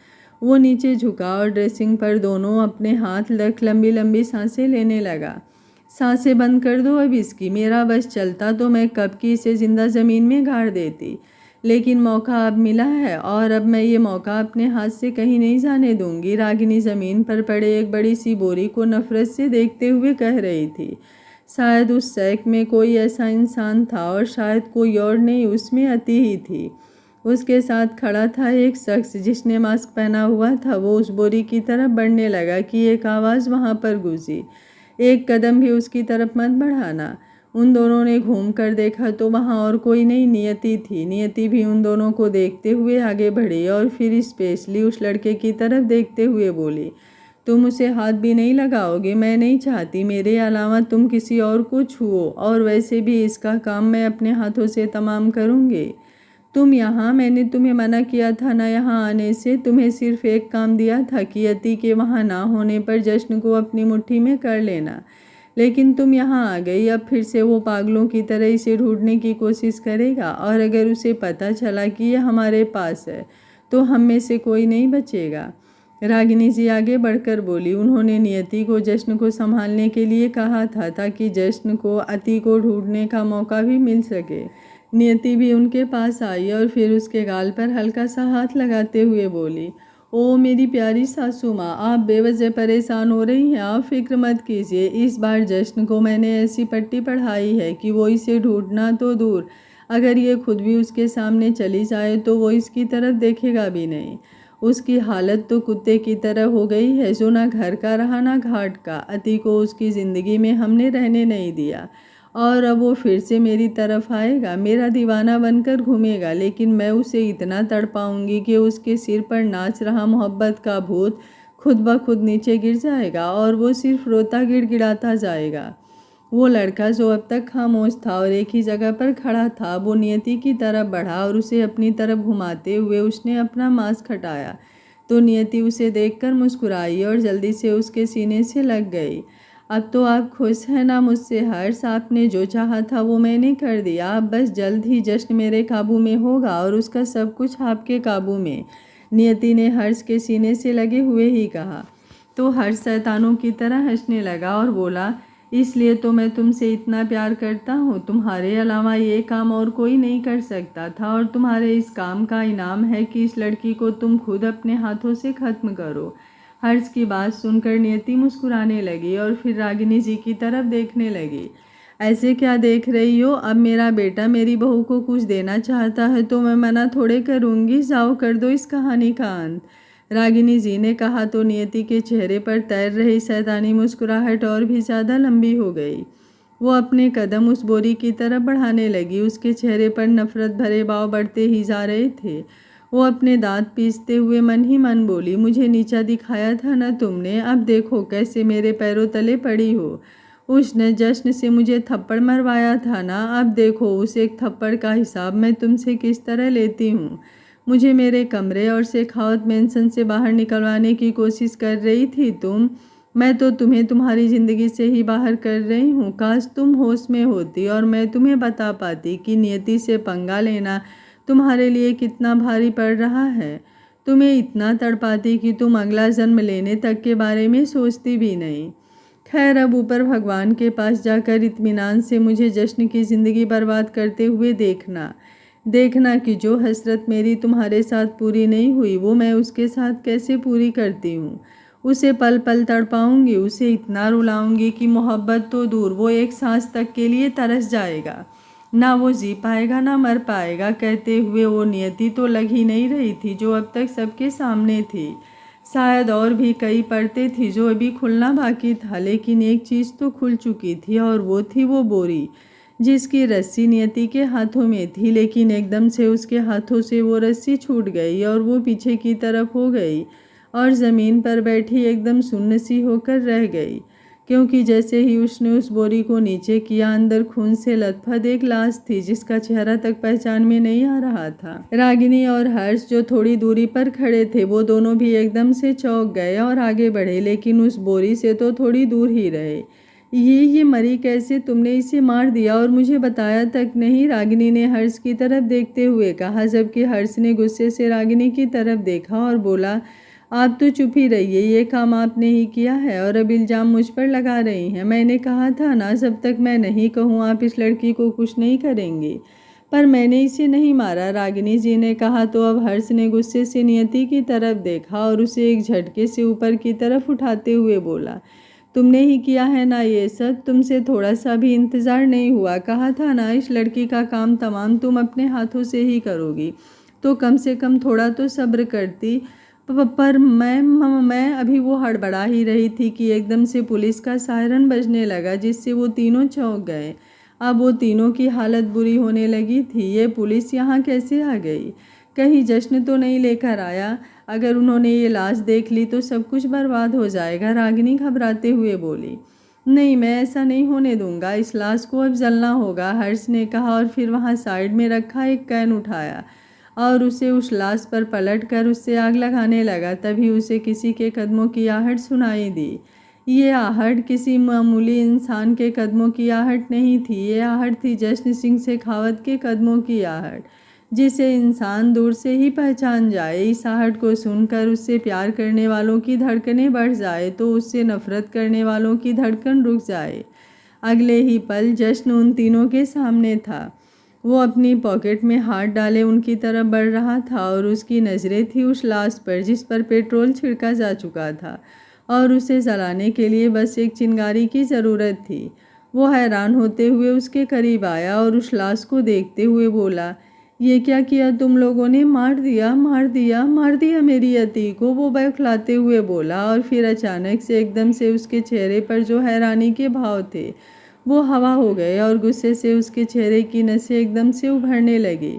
वो नीचे झुका और ड्रेसिंग पर दोनों अपने हाथ रख लंबी लंबी सांसें लेने लगा। सांसें बंद कर दो अब इसकी, मेरा बस चलता तो मैं कब की इसे जिंदा ज़मीन में गाड़ देती, लेकिन मौका अब मिला है और अब मैं ये मौका अपने हाथ से कहीं नहीं जाने दूंगी। रागिनी ज़मीन पर पड़े एक बड़ी सी बोरी को नफरत से देखते हुए कह रही थी। शायद उस सैक में कोई ऐसा इंसान था और शायद कोई और नहीं, उसमें अति ही थी। उसके साथ खड़ा था एक शख्स जिसने मास्क पहना हुआ था। वो उस बोरी की तरफ बढ़ने लगा कि एक आवाज़ वहाँ पर गूंजी, एक कदम भी उसकी तरफ मत बढ़ाना। उन दोनों ने घूम कर देखा तो वहाँ और कोई नहीं, नियति थी। नियति भी उन दोनों को देखते हुए आगे बढ़ी और फिर स्पेशली उस लड़के की तरफ देखते हुए बोली, तुम उसे हाथ भी नहीं लगाओगे? मैं नहीं चाहती मेरे अलावा तुम किसी और को छुओ, और वैसे भी इसका काम मैं अपने हाथों से तमाम करूँगी। तुम यहाँ, मैंने तुम्हें मना किया था ना यहाँ आने से। तुम्हें सिर्फ एक काम दिया था कि अति के वहाँ ना होने पर जश्न को अपनी मुट्ठी में कर लेना, लेकिन तुम यहाँ आ गई। अब फिर से वो पागलों की तरह इसे ढूंढने की कोशिश करेगा, और अगर उसे पता चला कि ये हमारे पास है तो हम में से कोई नहीं बचेगा। रागिनी जी आगे बढ़कर बोली, उन्होंने नियति को जश्न को संभालने के लिए कहा था ताकि जश्न को अति को ढूंढने का मौका भी मिल सके। नियति भी उनके पास आई और फिर उसके गाल पर हल्का सा हाथ लगाते हुए बोली, ओ मेरी प्यारी सासू माँ, आप बेवजह परेशान हो रही हैं। आप फिक्र मत कीजिए, इस बार जश्न को मैंने ऐसी पट्टी पढ़ाई है कि वो इसे ढूंढना तो दूर, अगर ये खुद भी उसके सामने चली जाए तो वो इसकी तरफ देखेगा भी नहीं। उसकी हालत तो कुत्ते की तरह हो गई है, जो ना घर का रहा ना घाट का। अति को उसकी ज़िंदगी में हमने रहने नहीं दिया, और अब वो फिर से मेरी तरफ आएगा, मेरा दीवाना बनकर घूमेगा। लेकिन मैं उसे इतना तड़पाऊंगी कि उसके सिर पर नाच रहा मोहब्बत का भूत खुद ब खुद नीचे गिर जाएगा और वो सिर्फ रोता गिड़गिड़ाता जाएगा। वो लड़का जो अब तक खामोश था और एक ही जगह पर खड़ा था, वो नियति की तरफ बढ़ा और उसे अपनी तरफ घुमाते हुए उसने अपना मांस खटाया तो नियति उसे देखकर मुस्कुराई और जल्दी से उसके सीने से लग गई। अब तो आप खुश हैं ना मुझसे हर्ष? आपने जो चाहा था वो मैंने कर दिया। अब बस जल्द ही जश्न मेरे काबू में होगा और उसका सब कुछ आपके काबू में। नियति ने हर्ष के सीने से लगे हुए ही कहा। तो हर्ष शैतानों की तरह हंसने लगा और बोला, इसलिए तो मैं तुमसे इतना प्यार करता हूँ। तुम्हारे अलावा ये काम और कोई नहीं कर सकता था, और तुम्हारे इस काम का इनाम है कि इस लड़की को तुम खुद अपने हाथों से ख़त्म करो। हर्ष की बात सुनकर नियति मुस्कुराने लगी और फिर रागिनी जी की तरफ देखने लगी। ऐसे क्या देख रही हो? अब मेरा बेटा मेरी बहू को कुछ देना चाहता है तो मैं मना थोड़े करूँगी। जाओ कर दो इस कहानी का अंत। रागिनी जी ने कहा तो नियति के चेहरे पर तैर रही शैतानी मुस्कुराहट और भी ज़्यादा लंबी हो गई। वो अपने कदम उस बोरी की तरफ बढ़ाने लगी। उसके चेहरे पर नफरत भरे भाव बढ़ते ही जा रहे थे। वो अपने दांत पीसते हुए मन ही मन बोली, मुझे नीचा दिखाया था ना तुमने, अब देखो कैसे मेरे पैरों तले पड़ी हो। उसने जश्न से मुझे थप्पड़ मरवाया था ना, अब देखो उस एक थप्पड़ का हिसाब मैं तुमसे किस तरह लेती हूँ। मुझे मेरे कमरे और शेखावत मेंशन से बाहर निकलवाने की कोशिश कर रही थी तुम। मैं तो तुम्हें तुम्हारी ज़िंदगी से ही बाहर कर रही हूँ। काश तुम होश में होती और मैं तुम्हें बता पाती कि नियति से पंगा लेना तुम्हारे लिए कितना भारी पड़ रहा है। तुम्हें इतना तड़पाती कि तुम अगला जन्म लेने तक के बारे में सोचती भी नहीं। खैर, अब ऊपर भगवान के पास जाकर इत्मीनान से मुझे जश्न की ज़िंदगी बर्बाद करते हुए देखना कि जो हसरत मेरी तुम्हारे साथ पूरी नहीं हुई वो मैं उसके साथ कैसे पूरी करती हूँ। उसे पल पल तड़पाऊंगी, उसे इतना रुलाऊंगी कि मोहब्बत तो दूर, वो एक सांस तक के लिए तरस जाएगा। ना वो जी पाएगा ना मर पाएगा। कहते हुए वो नियति तो लग ही नहीं रही थी जो अब तक सबके सामने थी। शायद और भी कई परतें थी जो अभी खुलना बाकी था, लेकिन एक चीज़ तो खुल चुकी थी और वो थी वो बोरी जिसकी रस्सी नियति के हाथों में थी। लेकिन एकदम से उसके हाथों से वो रस्सी छूट गई और वो पीछे की तरफ हो गई और ज़मीन पर बैठी एकदम सुन्न सी होकर रह गई, क्योंकि जैसे ही उसने उस बोरी को नीचे किया अंदर खून से लथपथ एक लाश थी जिसका चेहरा तक पहचान में नहीं आ रहा था। रागिनी और हर्ष जो थोड़ी दूरी पर खड़े थे वो दोनों भी एकदम से चौंक गए और आगे बढ़े, लेकिन उस बोरी से तो थोड़ी दूर ही रहे। ये मरी कैसे? तुमने इसे मार दिया और मुझे बताया तक नहीं? रागिनी ने हर्ष की तरफ देखते हुए कहा, जबकि हर्ष ने गुस्से से रागिनी की तरफ देखा और बोला, आप तो चुप ही रहिए, ये काम आपने ही किया है और अब इल्ज़ाम मुझ पर लगा रही हैं। मैंने कहा था ना, जब तक मैं नहीं कहूँ आप इस लड़की को कुछ नहीं करेंगे। पर मैंने इसे नहीं मारा, रागिनी जी ने कहा। तो अब हर्ष ने गुस्से से नियति की तरफ देखा और उसे एक झटके से ऊपर की तरफ उठाते हुए बोला, तुमने ही किया है ना ये सब? तुमसे थोड़ा सा भी इंतज़ार नहीं हुआ? कहा था ना इस लड़की का काम तमाम तुम अपने हाथों से ही करोगी, तो कम से कम थोड़ा तो सब्र करती। पर मैं अभी वो हड़बड़ा ही रही थी कि एकदम से पुलिस का सायरन बजने लगा जिससे वो तीनों चौंक गए। अब वो तीनों की हालत बुरी होने लगी थी। ये पुलिस यहाँ कैसे आ गई? कहीं जश्न तो नहीं लेकर आया? अगर उन्होंने ये लाश देख ली तो सब कुछ बर्बाद हो जाएगा। रागिनी घबराते हुए बोली, नहीं, मैं ऐसा नहीं होने दूंगा, इस लाश को अब जलना होगा, हर्ष ने कहा और फिर वहाँ साइड में रखा एक कैन उठाया और उसे उस लाश पर पलट कर उससे आग लगाने लगा। तभी उसे किसी के कदमों की आहट सुनाई दी। ये आहट किसी मामूली इंसान के कदमों की आहट नहीं थी, ये आहट थी जश्न सिंह शेखावत के कदमों की आहट, जिसे इंसान दूर से ही पहचान जाए। इस आहट को सुनकर उससे प्यार करने वालों की धड़कनें बढ़ जाए तो उससे नफरत करने वालों की धड़कन रुक जाए। अगले ही पल जश्न उन तीनों के सामने था। वो अपनी पॉकेट में हाथ डाले उनकी तरफ बढ़ रहा था और उसकी नज़रें थी उस लाश पर जिस पर पेट्रोल छिड़का जा चुका था और उसे जलाने के लिए बस एक चिंगारी की ज़रूरत थी। वो हैरान होते हुए उसके करीब आया और उस लाश को देखते हुए बोला, ये क्या किया तुम लोगों ने? मार दिया, मार दिया, मार दिया मेरी अति को, वो बौखलाते हुए बोला। और फिर अचानक से एकदम से उसके चेहरे पर जो हैरानी के भाव थे वो हवा हो गए और गुस्से से उसके चेहरे की नसें एकदम से उभरने लगी।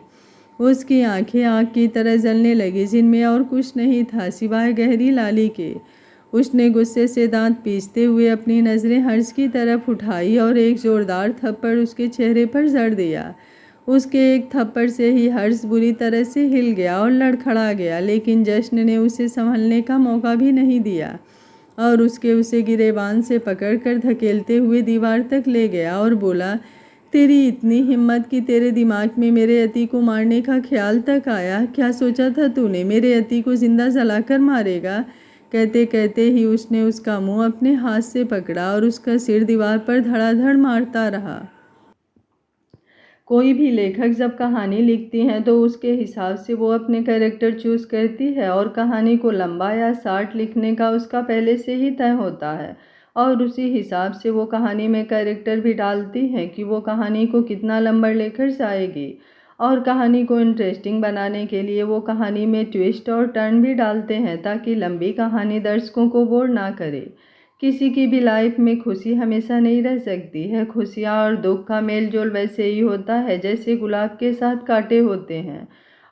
उसकी आंखें आग की तरह जलने लगी जिनमें और कुछ नहीं था सिवाय गहरी लाली के। उसने गुस्से से दांत पीसते हुए अपनी नज़रें हर्ष की तरफ उठाई और एक जोरदार थप्पड़ उसके चेहरे पर जड़ दिया। उसके एक थप्पड़ से ही हर्ष बुरी तरह से हिल गया और लड़खड़ा गया, लेकिन जश्न ने उसे संभलने का मौका भी नहीं दिया और उसे गिरेबान से पकड़कर धकेलते हुए दीवार तक ले गया और बोला, तेरी इतनी हिम्मत कि तेरे दिमाग में मेरे अति को मारने का ख्याल तक आया? क्या सोचा था तूने मेरे अति को जिंदा जलाकर मारेगा? कहते कहते ही उसने उसका मुंह अपने हाथ से पकड़ा और उसका सिर दीवार पर धड़ाधड़ मारता रहा। कोई भी लेखक जब कहानी लिखती हैं तो उसके हिसाब से वो अपने कैरेक्टर चूज़ करती है और कहानी को लंबा या शार्ट लिखने का उसका पहले से ही तय होता है और उसी हिसाब से वो कहानी में कैरेक्टर भी डालती है कि वो कहानी को कितना लंबा लेकर जाएगी। और कहानी को इंटरेस्टिंग बनाने के लिए वो कहानी में ट्विस्ट और टर्न भी डालते हैं ताकि लंबी कहानी दर्शकों को बोर ना करे। किसी की भी लाइफ में खुशी हमेशा नहीं रह सकती है। खुशियाँ और दुख का मेल जोल वैसे ही होता है जैसे गुलाब के साथ कांटे होते हैं।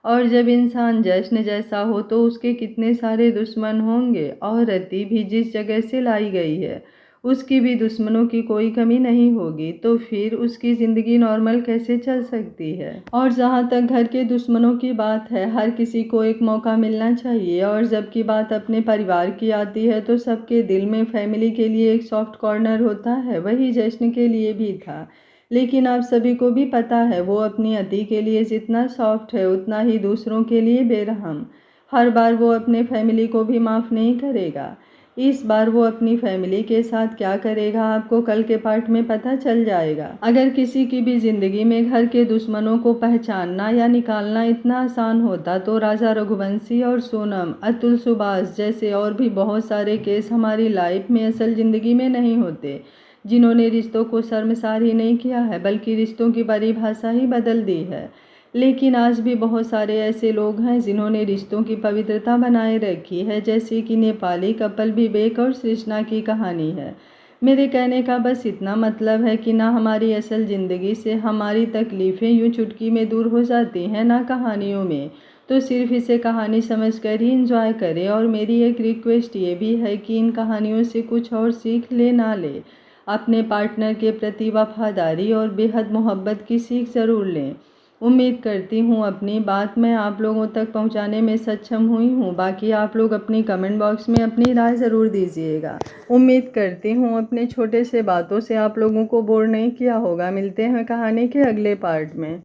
और जब इंसान जश्न जैसा हो तो उसके कितने सारे दुश्मन होंगे। और रति भी जिस जगह से लाई गई है उसकी भी दुश्मनों की कोई कमी नहीं होगी, तो फिर उसकी ज़िंदगी नॉर्मल कैसे चल सकती है। और जहाँ तक घर के दुश्मनों की बात है, हर किसी को एक मौका मिलना चाहिए और जबकि बात अपने परिवार की आती है तो सबके दिल में फैमिली के लिए एक सॉफ्ट कॉर्नर होता है, वही जश्न के लिए भी था। लेकिन आप सभी को भी पता है वो अपनी अति के लिए जितना सॉफ्ट है उतना ही दूसरों के लिए बेरहम। हर बार वो अपने फैमिली को भी माफ़ नहीं करेगा। इस बार वो अपनी फैमिली के साथ क्या करेगा आपको कल के पार्ट में पता चल जाएगा। अगर किसी की भी ज़िंदगी में घर के दुश्मनों को पहचानना या निकालना इतना आसान होता तो राजा रघुवंशी और सोनम, अतुल सुभाष जैसे और भी बहुत सारे केस हमारी लाइफ में असल ज़िंदगी में नहीं होते, जिन्होंने रिश्तों को शर्मसार ही नहीं किया है बल्कि रिश्तों की परिभाषा ही बदल दी है। लेकिन आज भी बहुत सारे ऐसे लोग हैं जिन्होंने रिश्तों की पवित्रता बनाए रखी है, जैसे कि नेपाली कपल विवेक और सृष्णा की कहानी है। मेरे कहने का बस इतना मतलब है कि ना हमारी असल ज़िंदगी से हमारी तकलीफ़ें यूँ चुटकी में दूर हो जाती हैं ना कहानियों में, तो सिर्फ इसे कहानी समझकर ही इंजॉय करें। और मेरी एक रिक्वेस्ट ये भी है कि इन कहानियों से कुछ और सीख ले ना ले, अपने पार्टनर के प्रति वफादारी और बेहद मोहब्बत की सीख ज़रूर लें। उम्मीद करती हूँ अपनी बात मैं आप लोगों तक पहुँचाने में सक्षम हुई हूँ। बाकी आप लोग अपनी कमेंट बॉक्स में अपनी राय ज़रूर दीजिएगा। उम्मीद करती हूँ अपने छोटे से बातों से आप लोगों को बोर नहीं किया होगा। मिलते हैं कहानी के अगले पार्ट में।